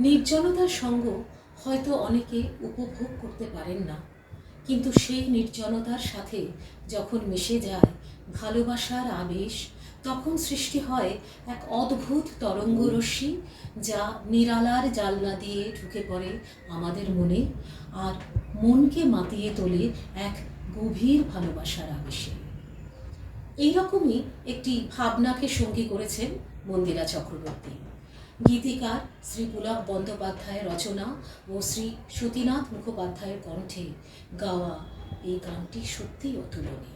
নির্জনতার সঙ্গ হয়তো অনেকে উপভোগ করতে পারেন না, কিন্তু সেই নির্জনতার সাথে যখন মিশে যায় ভালোবাসার আবেশ, তখন সৃষ্টি হয় এক অদ্ভুত তরঙ্গরশ্মি, যা নিরালার জানলা দিয়ে ঢুকে পড়ে আমাদের মনে আর মনকে মাতিয়ে তোলে এক গভীর ভালোবাসার আবেশে। এইরকমই একটি ভাবনাকে সঙ্গী করেছেন মন্দিরা চক্রবর্তী। গীতিকার শ্রী পুলক বন্দ্যোপাধ্যায়ের রচনা ও শ্রী সতীনাথ মুখোপাধ্যায়ের কণ্ঠে গাওয়া এই গানটি সত্যিই অতুলনীয়।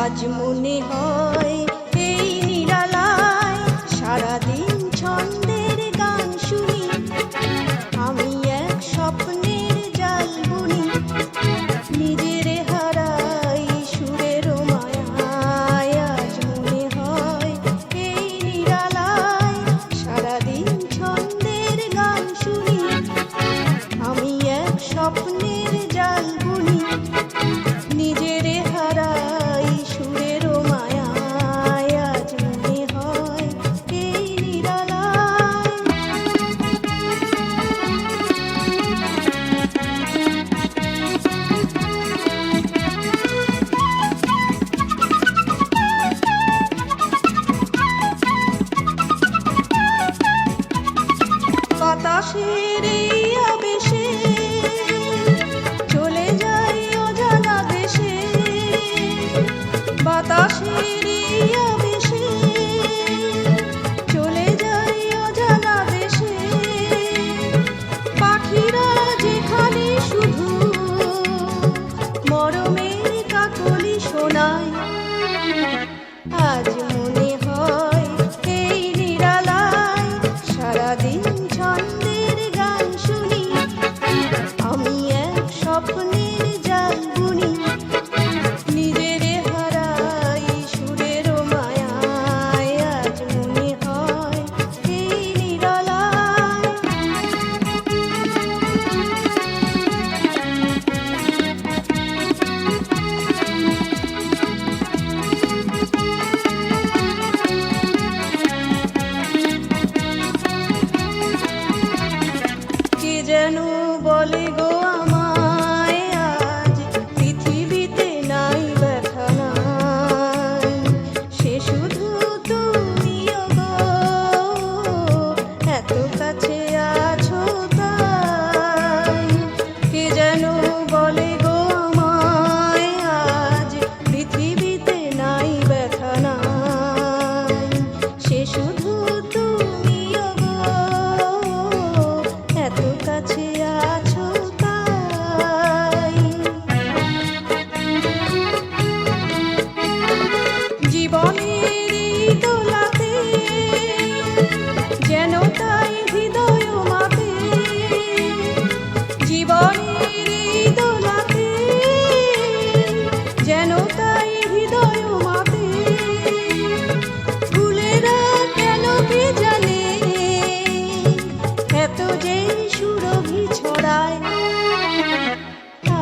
আজ মনে হয় এই নিরালায় সারাদিন ছন্দের গান শুনি, আমি এক স্বপ্নের জাল বুনি, নিজের হারাই সুরের মায়ায়। আজ মনে হয় এই নিরালায় সারাদিন ছন্দের গান শুনি, আমি এক স্বপ্নের জাল বুনি, নিজের হারাই সুরের মায়ায়। আজ মনে হয় এই নিরালায়। বাতাসের এই আবেশে চলে যাই অজানা দেশে, বাতাসের এই আবেশে চলে যাই অজানা দেশে, পাখিরা যেখানে শুধু মরমের কাকলি শোনায়। আজ মনে হয় এই নিরালায় সারাদিন ছন্দের গান শুনি, আমি এক স্বপ্নের জাল বুনি, নিজের হারাই সুরের মায়ায়। আজ মনে হয় এই নিরালায়। কে যেন বলে গো আমায়, আজ পৃথিবীতে নাই ব্যথা নাই, সে শুধু তুমিও গো, এত কাছে আছো তাই। কে যেন বলে গো আমায়, আজ পৃথিবীতে নাই ব্যথা নাই, সে শুধু তুমিও গো, এত কাছে আছো তাই। জীবনের এই দোলাতে যেন তাই হৃদয় মাতে, জীবনের এই দোলাতে যেন তাই হৃদয় মাতে, ফুলেরা কেন কে জানে এত যে সুরভি ছড়ায়।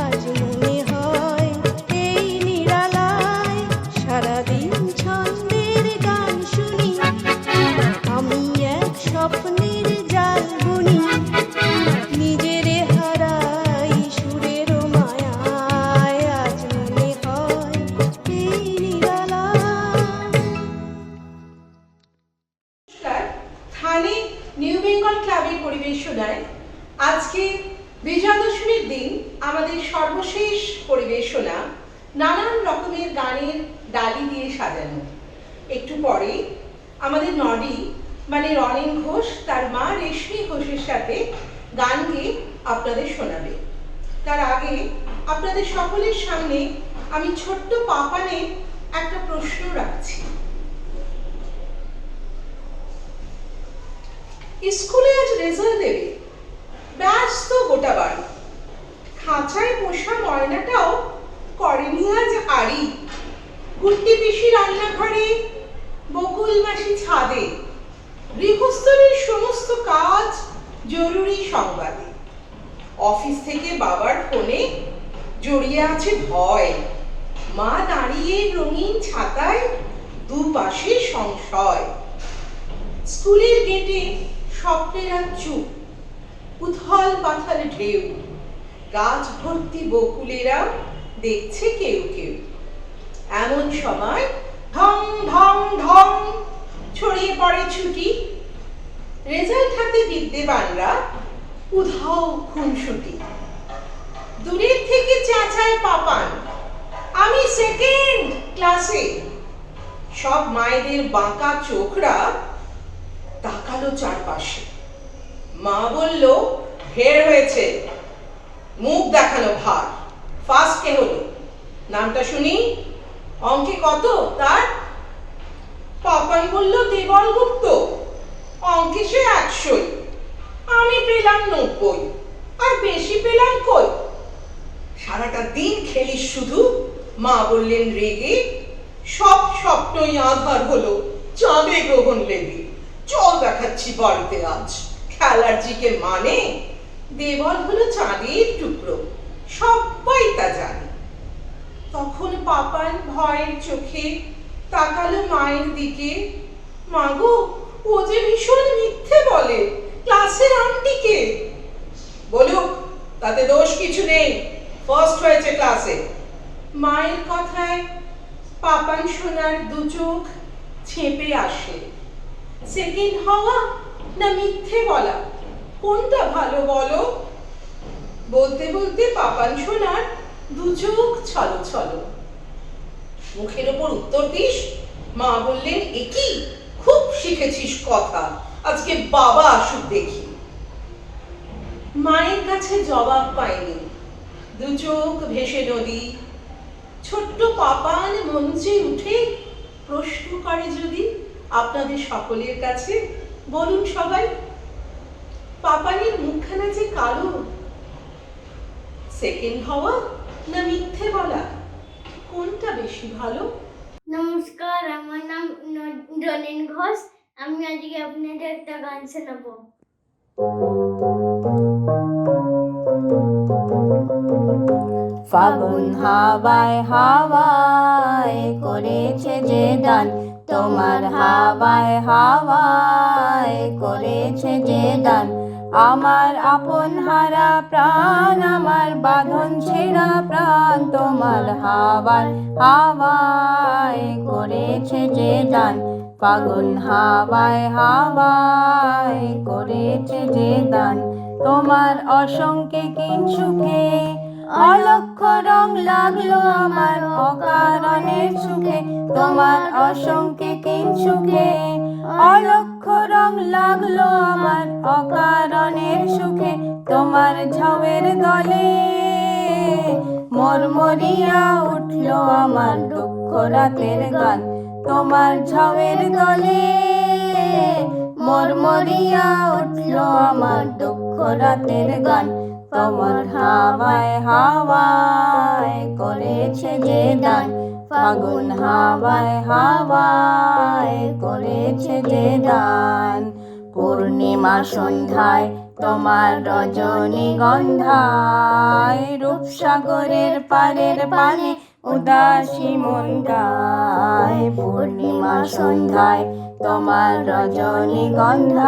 আজ মনে হয় এই নিরালায় সারাদিন ছন্দের গান শুনি, আমি এক স্বপ্নের জাল বুনি, নিজের হারাই সুরের মায়ায়। আজ মনে হয় এই নিরালায়। নমস্কার, থানে নিউ বেঙ্গল ক্লাবের পরিবেশনায় আজকে বিজয়া দশমীর দিন আমাদের সর্বশেষ পরিবেশনা নানান রকমের গানের ডালি দিয়ে সাজানো। একটু পরে আমাদের নডি মানে রনেন ঘোষ তার মা রেশমি ঘোষের সাথে গান গেয়ে আপনাদের শোনাবে। তার আগে আপনাদের সকলের সামনে আমি ছোট্ট পাপানের একটা প্রশ্ন রাখছি। স্কুলে আজ রেজাল্ট দেবে, ব্যস্ত গোটা বাড়ি, খাঁচায় পোষা ময়নাটাও করেনি আজ আড়ি, গুট্টি পিসি রান্নাঘরে, বকুল মাসি ছাদে, গৃহস্থলীর সমস্ত কাজ জরুরি সংবাদে। অফিস থেকে বাবার ফোনে জড়িয়ে আছে ভয়, মা দাঁড়িয়ে রঙিন ছাতায়, দুপাশে সংশয়। স্কুলের গেটে স্বপ্নেরা চুপ, উথল পাথল ঢেউ, গাছ ভর্তি বকুলেরা দেখছে কেউ কেউ। এমন সময় ঢং ঢং ঢং ছড়িয়ে পড়ে ছুটি, রেজাল্ট হাতে বিদ্যেবানরা উধাও খুনসুটি। দূরের থেকে চেঁচায় পাপান, আমি সেকেন্ড ক্লাসে। সব মায়েদের বাঁকা চোখরা তাকালো চারপাশে। মা বলল, ঢের হয়েছে, মুখ দেখানো ভার। ফার্স্ট কে হলো, নামটা শুনি। অঙ্কে কত তার? পাপান বলল, দেবল গুপ্ত। অঙ্কে সে 100। আমি পেলাম 90, আর বেশি পেলাম কই? সারাটা দিন খেলিস শুধু, মা বললেন রেগে। সব স্বপ্নই আধার হলো, চাঁদে গ্রহণ লেগে। চল দেখাচ্ছি বাড়িতে আজ, খেলার জিকে মানে। দেবল হলো চাঁদের টুকরো, সবাই তা জানে। তখন পাপান ভয়ের চোখে তাকালো মায়ের দিকে। মাগো, ও যে ভীষণ মিথ্যে বলে, ক্লাসের আন্টিকে। বলুক, তাতে দোষ কিছু নেই, ফার্স্ট হয়েছে ক্লাসে। মায়ের কথায় পাপান সোনার দু চোখ ছেপে আসে। সেকেন্ড হওয়া না মিথ্যে বলা, কোনটা ভালো বলো? বলতে বলতে পাপান সোনার দু চোখ ছলো ছলো। মুখের ওপর উত্তর দিস? মা বললেন, একই খুব শিখেছিস কথা, আজকে বাবা আসুক দেখি। মায়ের কাছে জবাব পায়নি, দু চোখ ভেসে নদী। ছোট্ট পাপান মঞ্চে উঠে প্রশ্ন করে যদি আপনাদের সকলের কাছে, বলুন সবাই, পাপানের মুখখানা যে কালো, সেকেন্ড হওয়া না মিথ্যে বলা, কোনটা বেশি ভালো? নমস্কার, আমার নাম রনিন ঘোষ। আমি আজকে আপনাদের একটা গান শোনাবো। ফাগুন হাওয়ায় হাওয়ায় করেছে যে দান, তোমার হাওয়ায় হাওয়ায় করেছে যে দান। আমার আপন হারা প্রাণ, আমার বাঁধন ছেঁড়া প্রাণ, তোমার হাওয়ায় হাওয়ায় করেছে যে দান। ফাগুন হাওয়ায় হাওয়ায় করেছে যে দান। তোমার অসংখ্যে কিঞ্চুকে অলক্ষ্য রং লাগলো আমার অকারণের সুখে। তোমার অসংখ্যে কিঞ্চুকে অলক্ষ্য রং লাগলো আমার অকারণের সুখে। তোমার ঝাউয়ের দলে মরমরিয়া উঠলো আমার দুঃখ রাতের গান। তোমার ঝাউয়ের দলে মরমরিয়া উঠলো আমার দুঃখ রাতের গান। তোমার হাওয়ায় হাওয়ায় করেছে যে দান। ফাগুন হাওয়ায় হাওয়ায় করেছে যে দান। পূর্ণিমা সন্ধ্যায় তোমার রজনীগন্ধায়, রূপসাগরের পারের পানে উদাসী মন গায়। পূর্ণিমা সন্ধ্যায় তোমার রজনীগন্ধায়,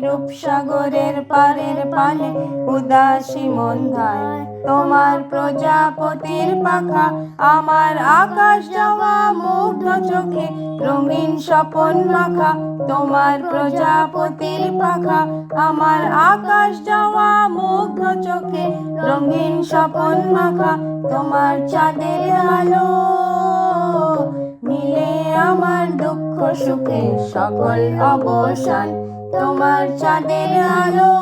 রূপসাগরের পারের পানে উদাসী মন গায়। তোমার প্রজাপতির পাখা আমার আকাশ যাওয়া মুগ্ধ চোখে রঙিন স্বপন মাখা। তোমার প্রজাপতির পাখা আমার আকাশ যাওয়া মুগ্ধ চোখে রঙিন স্বপন মাখা। তোমার চাঁদের আলো মিলে আমার দুঃখ সুখে সকল অবসান। তোমার চাঁদের আলো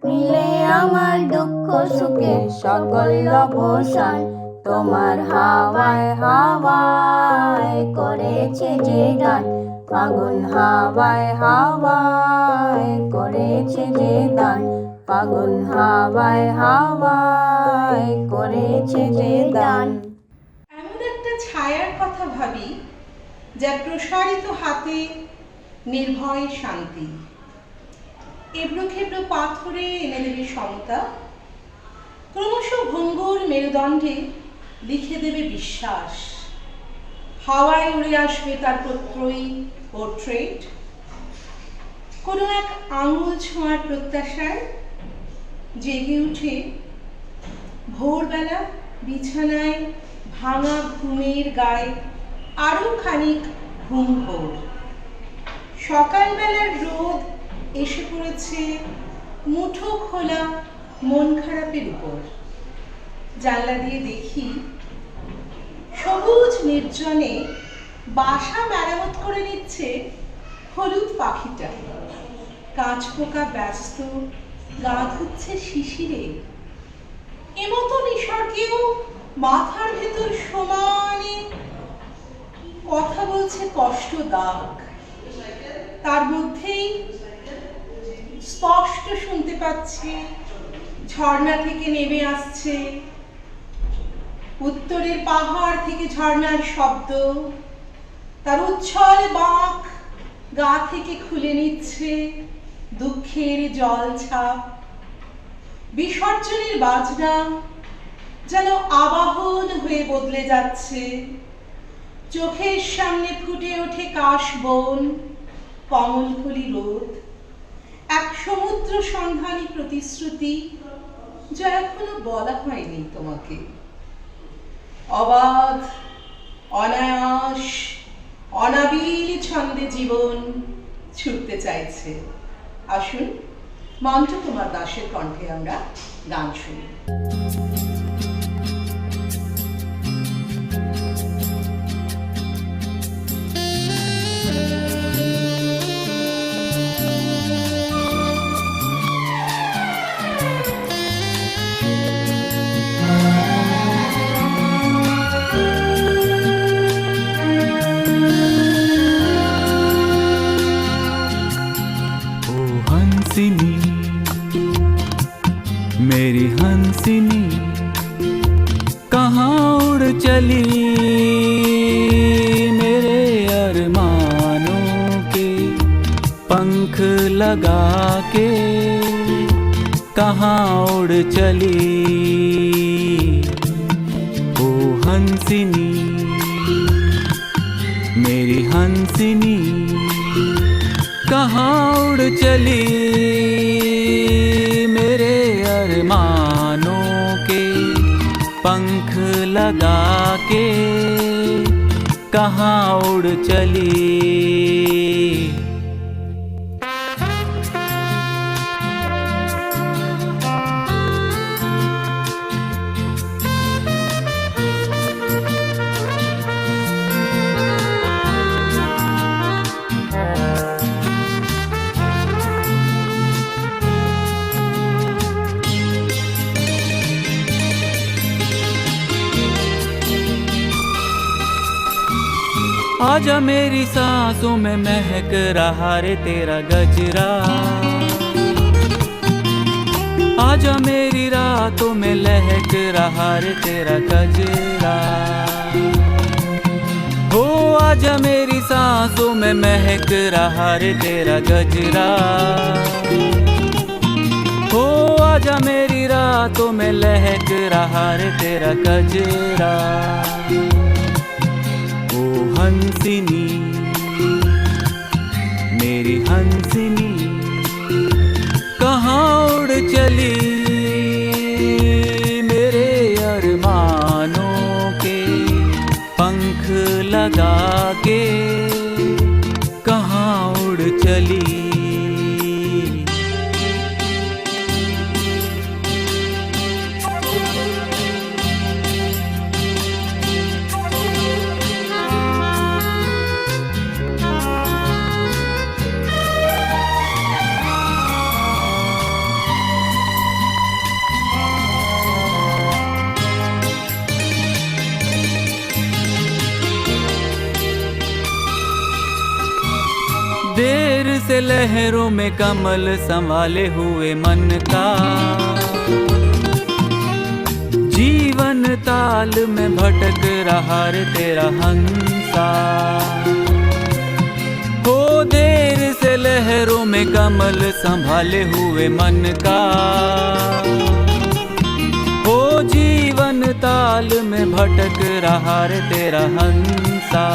মিলে আমার দুঃখ সুখে সকল অবসান। তোমার হাওয়ায় হাওয়ায় করেছে যে গান। ফাগুন হাওয়ায় হাওয়ায় করেছে যে দান। ফাগুন হাওয়ায় হাওয়ায় করেছে যে দান। এমন একটা ছায়ার কথা ভাবি, যা প্রসারিত হাতে নির্ভয় শান্তি। এবড়ো খেবড়ো পাথরে এনে দেবে সমতা, ক্রমশ ভঙ্গুর মেরুদণ্ডে লিখে দেবে বিশ্বাস। হাওয়ায় উড়ে আসবে তার প্রত্যয়ী পোর্ট্রেট, কোনো এক আঙুল ছোঁয়ার প্রত্যাশায় জেগে উঠে ভোরবেলা বিছানায় ভাঙা ঘুমের গায়ে আরো খানিক ঘুম ভোর। সকালবেলার রোদ এসে পড়েছে মুঠো খোলা মন খারাপের উপর। জানলা দিয়ে দেখি সবুজ নির্জনে বাসা মেরামত করে নিচ্ছে হলুদ পাখিটা। কাঁচ পোকা ব্যস্ত গা ধুচ্ছে শিশিরে। এমতো নিসর্গেও মাথার ভেতর সমানে কথা বলছে কষ্ট দাগ। তার মধ্যেই স্পষ্ট শুনতে পাচ্ছি ঝর্ণা থেকে নেমে আসছে, উত্তরের পাহাড় থেকে ঝর্ণার শব্দ। তার উচ্ছল বাঁক গা থেকে খুলে নিচ্ছে দুঃখের জল ছাপ। বিসর্জনের বাজনা যেন আবাহন হয়ে বদলে যাচ্ছে। চোখের সামনে ফুটে ওঠে কাশবন, কমলকলি রোদ, এক সমুদ্র সন্ধানী প্রতিশ্রুতি যা এখনো বলা হয়নি তোমাকে। অবাধ, অনায়াস, অনাবিল ছন্দে জীবন ছুটতে চাইছে। আসুন মন্ত্র কুমার দাসের কণ্ঠে আমরা গান শুনি। मेरी हंसिनी कहाँ उड़ चली, मेरे अरमानों के पंख लगा के कहाँ उड़ चली। ओ हंसिनी मेरी हंसिनी कहाँ उड़ चली, मेरे अरमानों के पंख लगा के कहाँ उड़ चली। आजा मेरी सांसों में महक रहा रे तेरा गजरा, आजा मेरी रातों में लहक रहा रे तेरा गजरा। हो आजा मेरी सांसों में महक रहा रे तेरा गजरा। हो आजा मेरी रातों में लहक रहा रे तेरा गजरा। हंसिनी मेरी हंसिनी कहाँ उड़ चली, मेरे अरमानों के पंख लगा के कहाँ उड़ चली। देर से लहरों में कमल संभाले हुए मन का, जीवन ताल में भटक रहा रे तेरा हंसा। हो देर लहरों में कमल संभाले हुए मन का। ओ जीवन ताल में भटक रहा रे तेरा हंसा।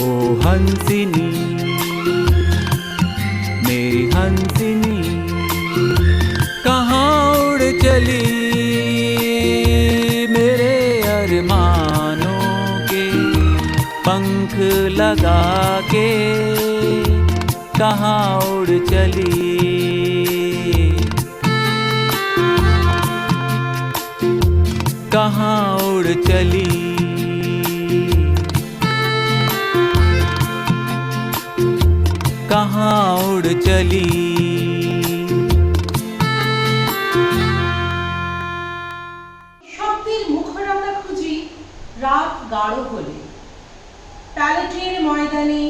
ओ हंसिनी मेरी हंसिनी, कहाँ उड़ चली मेरे अरमानों के पंख लगा के, कहाँ उड़ चली। कहाँ उड़ चली। कहाँ उड़ चली। শব্দের মুখরতা খুঁজি রাত গাঢ় হলে, প্যালেটের ময়দানে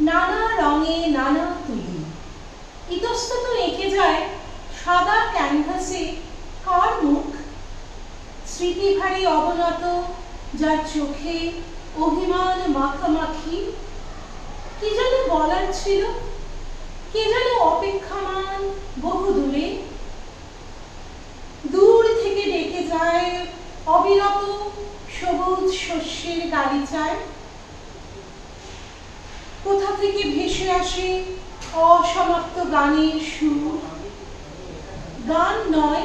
নানা রঙে নানা তুলি, ইতস্তত এঁকে যায় সাদা ক্যানভাসে কার মুখ? স্মৃতিভারী অবনত যার চোখে অভিমান মাখামাখি। কি যেন বলার ছিল, কে যেন অপেক্ষামান বহু দূরে। দূর থেকে ডেকে যায় অবিরত সবুজ শস্যের গালিচায়। কোথা থেকে ভেসে আসে অসমাপ্ত গানের সুর। গান নয়,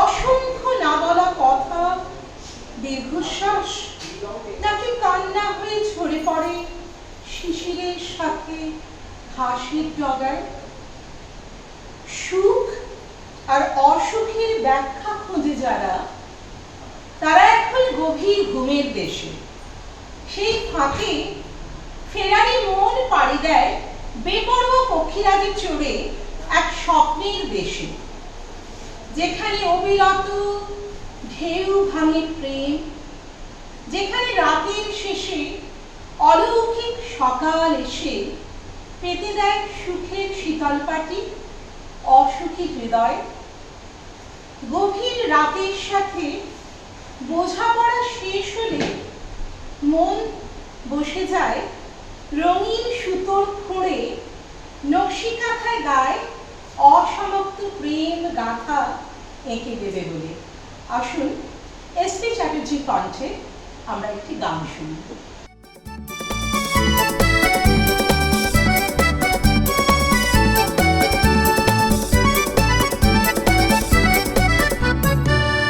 অসংখ্য না বলা কথা, দীর্ঘশ্বাস, নাকি কান্না হয়ে ঝরে পড়ে শিশিরের সাথে ঘাসের ডগায়। সুখ আর অসুখের ব্যাখ্যা খোঁজে যারা, তারা এখন গভীর ঘুমের দেশে। সেই ফাঁকে ফেরারি মন পাড়ি দেয় বেপরোয়া পক্ষীরাজে চড়ে এক স্বপ্নের দেশে, যেখানে অবিরত ঢেউ ভাঙে প্রেম, যেখানে রাতের শেষে অলৌকিক সকাল এসে পেতে দেয় সুখের শীতল পাটি অসুখী হৃদয়। গভীর রাতের সাথে বোঝাপড়া শেষ হলে মন বসে যায় রঙিন সুতোর খোঁড়ে, নকশি কাঁথায় গায় অসমাপ্ত প্রেম গাথা এঁকে দেবে বলে। আসুন এস.পি. চ্যাটার্জির কণ্ঠে আমরা একটি গান শুনি।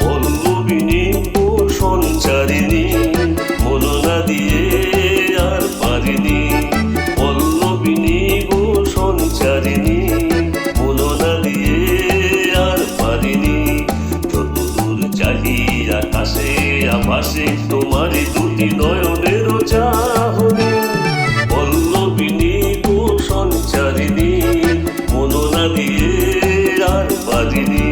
পল্লবিনী ও সঞ্চারিণী, মন না দিয়ে আর পারিনি। পল্লবিনী ও সঞ্চারিণী, মন না দিয়ে আর পারিনি। যতদূর চাহি আকাশে আভাসে তোমারই দুটি নয়নের চাহনি। পল্লবিনী ও সঞ্চারিণী, মন না দিয়ে আর পারিনি।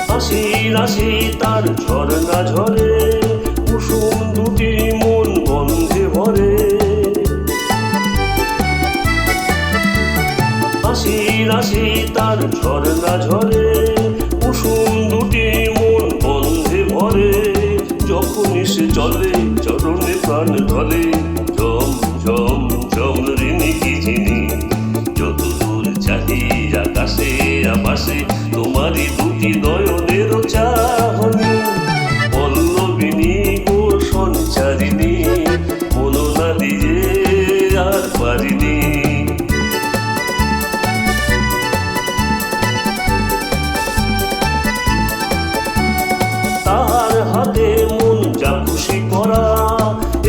রাশি রাশি তার ঝর্ণা ঝরে, কুসুম দুটি মন গন্ধে ভরে। রাশি রাশি তার ঝর্ণা ঝরে, কুসুম দুটি মন গন্ধে ভরে। যখনই সে চলে চরণে প্রাণ ঢলে, ঝম ঝম ঝম ঋণী কি চিনি। যতদূর চাহি আকাশে আকাশে তোমারই দুটি নয়নের চাহনি। পল্লবিনী ও সঞ্চারিণী, মন না দিয়ে আর পারিনি। তাহার হাতে মন যা খুশি করা,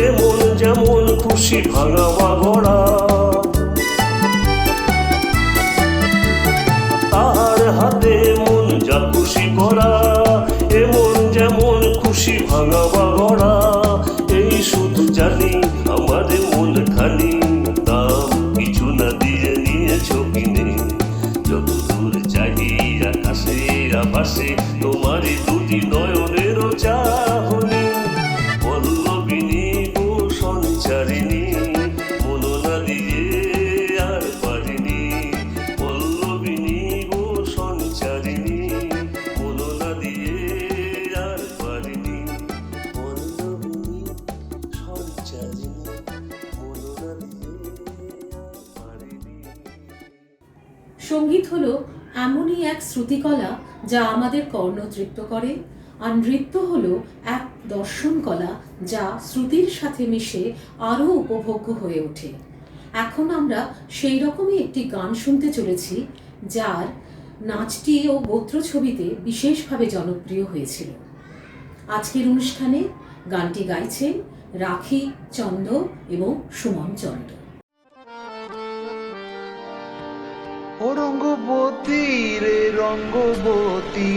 এমন যেমন খুশি ভাঙা বা গড়া। তাহার হাতে মন যা খুশি করা, এমন যেমন খুশি ভাঙা বা গড়া। এই শুধু জানি আমার মন খানি, দাম কিছু না দিয়ে নিয়েছ কিনে। যতদূর চাহি আকাশে আভাসে তোমারই দুটি নয়নের চাহনি। পল্লবিনী ও সঞ্চারিণী, মন না দিয়ে আর পারিনি। পল্লবিনী ও সঞ্চারিণী, মন না দিয়ে আর সঙ্গীত হলো এমনই এক শ্রুতিকলা যা আমাদের কর্ণ তৃপ্ত করে, আর নৃত্য হলো এক দর্শন কলা যা শ্রুতির সাথে মিশে আরও উপভোগ্য হয়ে ওঠে। এখন আমরা সেই রকমই একটি গান শুনতে চলেছি যার নাচটি ও গোত্র ছবিতে বিশেষভাবে জনপ্রিয় হয়েছিল। আজকের অনুষ্ঠানে গানটি গাইছেন রাখি চন্দ এবং সুমন চন্দ। ও রঙ্গবতী রে রঙ্গবতী,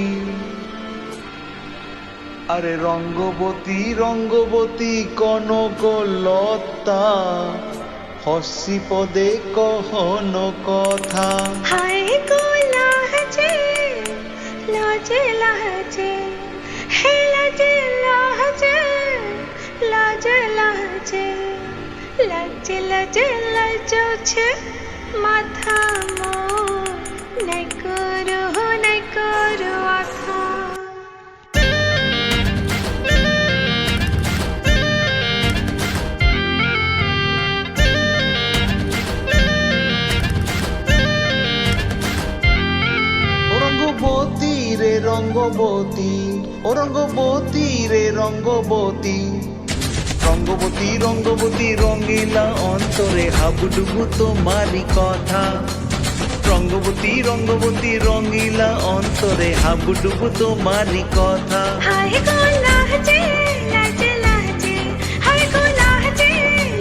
আরে রঙ্গবতী রঙ্গবতী কনকলতা, হসি পদে কহন কথা। হায় গো লাজে লাজে লাজে, হে লাজে লাজে লাজে লাজে, লাজে লাজে লাজছে মাথা মোর, নাই করো আথা। রঙ্গবতী রে রঙ্গবতী, ও রঙ্গবতী রে রঙ্গবতী, রঙ্গবতী রঙ্গবতী রঙ্গিলা অন্তরে হাবুডুবু তোমারি কথা। রঙ্গবতী রঙ্গবতী রঙ্গিলা অন্তরে হাবুডুবু তোমারি কথা। হায় গো লাজে লাজে লাজে, হায় গো লাজে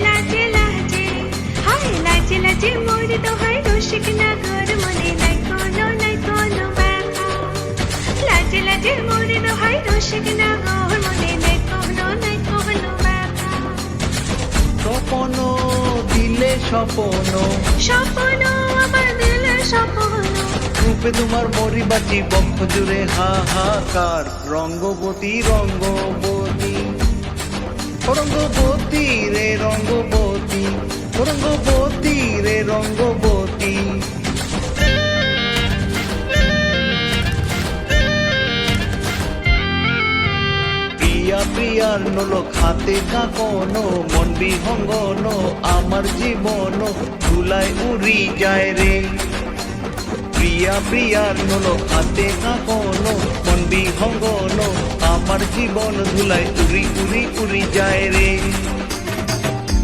লাজে লাজে, হায় লাজে লাজে মোর দোহাই রসিক নগর মনে নাই কোনো ব্যথা। লাজে লাজে মোর দোহাই রসিক নগর মনে নাই কোনো ব্যথা। স্বপন দিলে স্বপন, স্বপন আবার দিলে স্বপন, রূপে তোমার মরি বাঁচি বক্ষ জুড়ে হাহাকার। রঙ্গবতী রঙ্গবতী, ও রঙ্গবতী রে রঙ্গবতী, ও রঙ্গবতী রে রঙ্গবতী। প্রিয়া প্রিয়ার নোলক হাতে কাঁকনো, মন বিহঙ্গন আমার জীবন ধুলায় উড়ি যায় রে। প্রিয়া প্রিয়ার নোলক হাতে কাঁকনো, মন বিহঙ্গন আমার জীবন ধুলায় উড়ি উড়ি উড়ি যায় রে।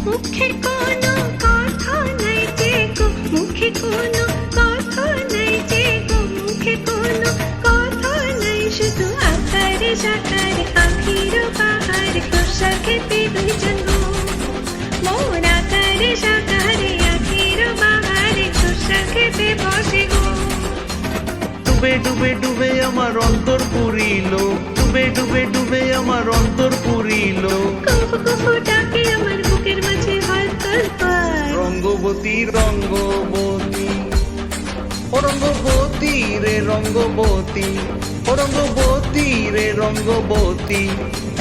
মুখে কোনো কথা নাই যে গো, মুখে কোনো কথা নাই যে গো, মুখে কোনো কথা নাই, শুধু আকারে সাকারে আখির পাহাড় খোসা খেতে দুইজন গো। মোর আকারে সাকারে আখির পাহাড়ে খোসা খেতে বসে গো। ডুবে ডুবে ডুবে আমার অন্তর পুরিল, ডুবে ডুবে ডুবে আমার অন্তর পুরিল। কুহু কুহু ডাকে আমার বুকের মাঝে হলচল পায়। রঙ্গবতী রঙ্গবতী, ও রঙ্গবতী রে রঙ্গবতী, ও রঙ্গবতী রে রঙ্গবতী।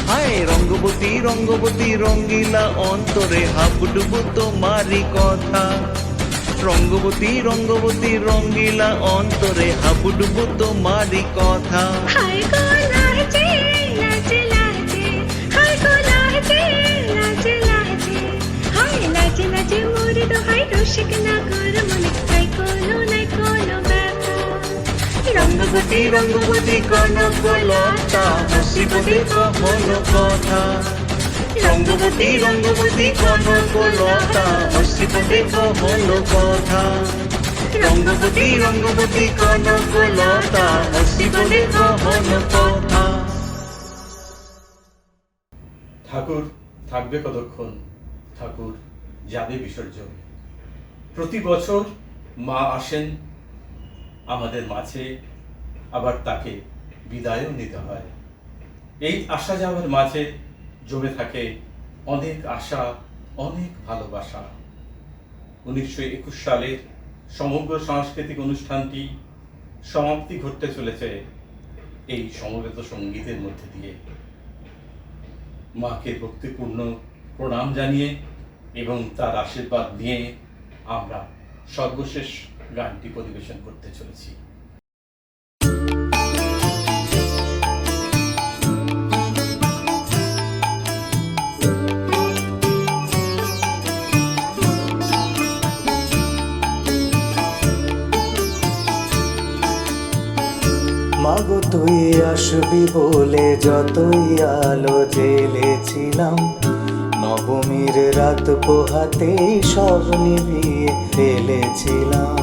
হায় রঙ্গবতী রঙ্গবতী রঙ্গিলা অন্তরে হাবুডুবু তোমারি কথা। রঙ্গবতী রঙ্গবতী রঙ্গিলা অন্তরে হাবুডুবু তোমারি কথা। হায় গো লাজে লাজে লাজে, হায় গো লাজে লাজে লাজে, হায় লাজে লাজে মোর দোহাই রসিক নগর মনে নাই কোনো ব্যথা। রঙ্গবতী রঙ্গবতী কনকলতা, হসি পদে কহন কথা। রঙ্গবতী রঙ্গবতী কনকলতা, হসি পদে কহন কথা। রঙ্গবতী রঙ্গবতী কনকলতা, হসি পদে কহন কথা। ঠাকুর থাকবে কতক্ষণ, ঠাকুর যাবে বিসর্জন। প্রতি বছর মা আসেন আমাদের মাঝে, আবার তাকে বিদায়ও নিতে হয়। এই আসা যাওয়ার মাঝে জমে থাকে অনেক আশা, অনেক ভালোবাসা। 1921 সালের সমগ্র সাংস্কৃতিক অনুষ্ঠানটি সমাপ্তি ঘটতে চলেছে এই সমবেত সঙ্গীতের মধ্যে দিয়ে। মাকে ভক্তিপূর্ণ প্রণাম জানিয়ে এবং তার আশীর্বাদ নিয়ে আমরা সর্বশেষ গানটি পরিবেশন করতে চলেছি। মাগো তুই আসবি বলে যতই আলো জ্বেলেছিলাম, নবমীর রাত পোহাতেই সব নিভিয়ে ফেলেছিলাম।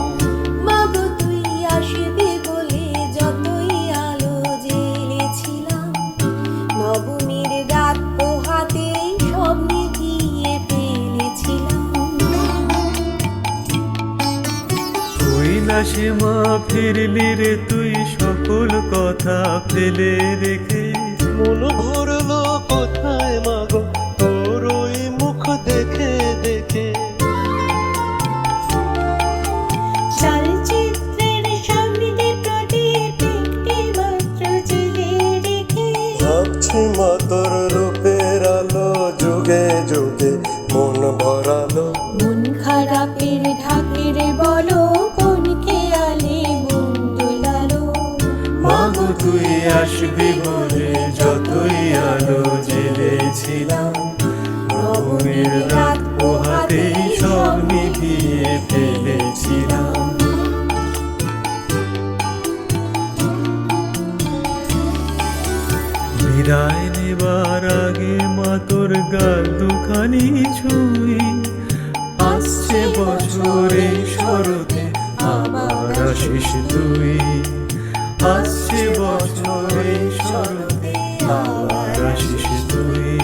মাগো তুই আসবি বলে যতই আলো জ্বেলেছিলাম, নবমীর রাত পোহাতেই সব নিভিয়ে ফেলেছিলাম। তুই না সে মা ফিরলি রে তুই সকল কথা ফেলে রেখে, মন ভরলো কোথায় মাগো তোর ওই মুখ দেখে দেখে। চলচিত্রের সামনে প্রদীপ একটি মাত্র জ্বেলে রেখে, ভাবছি মা তোর রূপের আলো যুগে যুগে মন ভরালো। মন খারাপের ঢাকের বলো কোন খেয়ালে মন দোলালো। মাগো তুই আসবি বলে যতই আলো জ্বেলেছিলাম, নবমীর রাত পোহাতেই সব নিভিয়ে ফেলেছিলাম। বিদায় নেবার আগে মা তোর গাল দুখানি ছুঁই, আসছে বছরে শরতে আবার আসিস তুই, আসছে বছরে শরতে আবার আসিস তুই।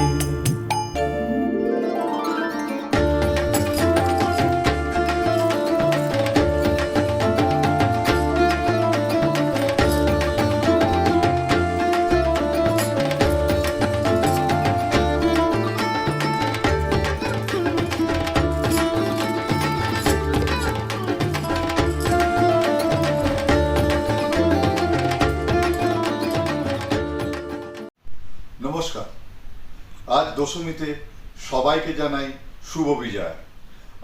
নমস্কার। আজ দশমীতে সবাইকে জানাই শুভ বিজয়।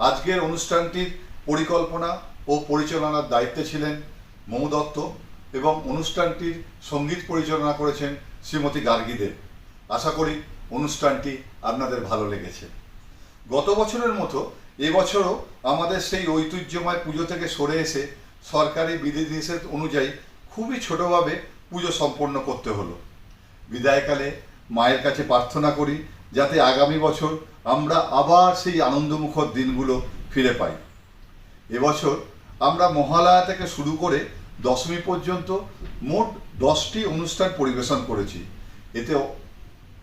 আজকের অনুষ্ঠানটির পরিকল্পনা ও পরিচালনার দায়িত্বে ছিলেন মমু দত্ত এবং অনুষ্ঠানটির সঙ্গীত পরিচালনা করেছেন শ্রীমতী গার্গী দেব। আশা করি অনুষ্ঠানটি আপনাদের ভালো লেগেছে। গত বছরের মতো এবছরও আমাদের সেই ঐতিহ্যময় পুজো থেকে সরে এসে সরকারি বিধিনিষেধ অনুযায়ী খুবই ছোটভাবে পুজো সম্পন্ন করতে হলো। বিদায়কালে মায়ের কাছে প্রার্থনা করি যাতে আগামী বছর আমরা আবার সেই আনন্দমুখর দিনগুলো ফিরে পাই। এবছর আমরা মহালয়া থেকে শুরু করে দশমী পর্যন্ত মোট 10টি অনুষ্ঠান পরিবেশন করেছি। এতে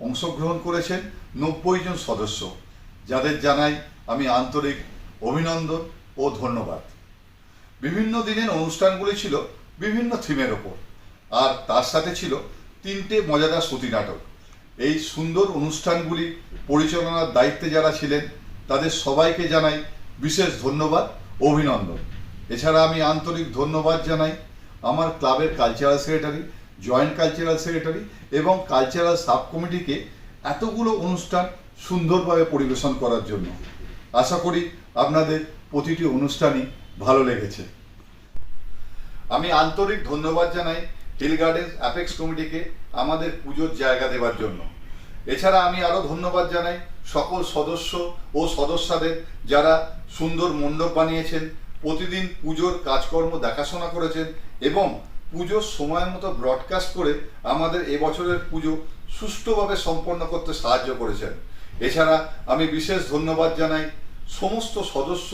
অংশগ্রহণ করেছেন 90 জন সদস্য, যাদের জানাই আমি আন্তরিক অভিনন্দন ও ধন্যবাদ। বিভিন্ন দিনের অনুষ্ঠানগুলি ছিল বিভিন্ন থিমের ওপর, আর তার সাথে ছিল 3টে মজাদার শ্রুতি নাটক। এই সুন্দর অনুষ্ঠানগুলি পরিচালনার দায়িত্বে যারা ছিলেন তাদের সবাইকে জানাই বিশেষ ধন্যবাদ, অভিনন্দন। এছাড়া আমি আন্তরিক ধন্যবাদ জানাই আমার ক্লাবের cultural secretary, joint cultural secretary এবং কালচারাল সাব কমিটিকে এতগুলো অনুষ্ঠান সুন্দরভাবে পরিবেশন করার জন্য। আশা করি আপনাদের প্রতিটি অনুষ্ঠানই ভালো লেগেছে। আমি আন্তরিক ধন্যবাদ জানাই হিল গার্ডেন্স অ্যাপেক্স কমিটিকে আমাদের পুজোর জায়গা দেওয়ার জন্য। এছাড়া আমি আরও ধন্যবাদ জানাই সকল সদস্য ও সদস্যদের যারা সুন্দর মণ্ডপ বানিয়েছেন, প্রতিদিন পুজোর কাজকর্ম দেখাশোনা করেছেন এবং পুজোর সময় মতো ব্রডকাস্ট করে আমাদের এবছরের পুজো সুষ্ঠুভাবে সম্পন্ন করতে সাহায্য করেছেন। এছাড়া আমি বিশেষ ধন্যবাদ জানাই সমস্ত সদস্য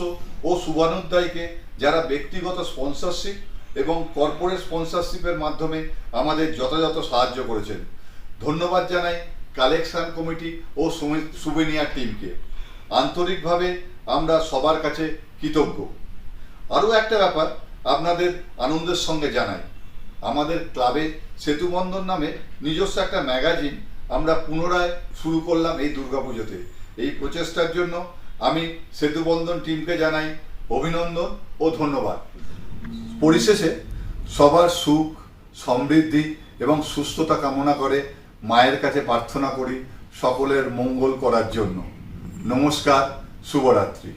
ও শুভানুধ্যায়ীকে যারা ব্যক্তিগত স্পন্সরশিপ এবং কর্পোরেট স্পন্সরশিপের মাধ্যমে আমাদের যথাযথ সাহায্য করেছেন। ধন্যবাদ জানাই কালেকশন কমিটি ও সুভেনিয়ার টিমকে। আন্তরিকভাবে আমরা সবার কাছে কৃতজ্ঞ। আরও একটা ব্যাপার আপনাদের আনন্দের সঙ্গে জানাই, আমাদের ক্লাবে সেতুবন্ধন নামে নিজস্ব একটা ম্যাগাজিন আমরা পুনরায় শুরু করলাম এই দুর্গাপুজোতে। এই প্রচেষ্টার জন্য আমি সেতুবন্ধন টিমকে জানাই অভিনন্দন ও ধন্যবাদ। পরিশেষে সবার সুখ, সমৃদ্ধি এবং সুস্থতা কামনা করে মায়ের কাছে প্রার্থনা করি সকলের মঙ্গল করার জন্য। নমস্কার, শুভরাত্রি।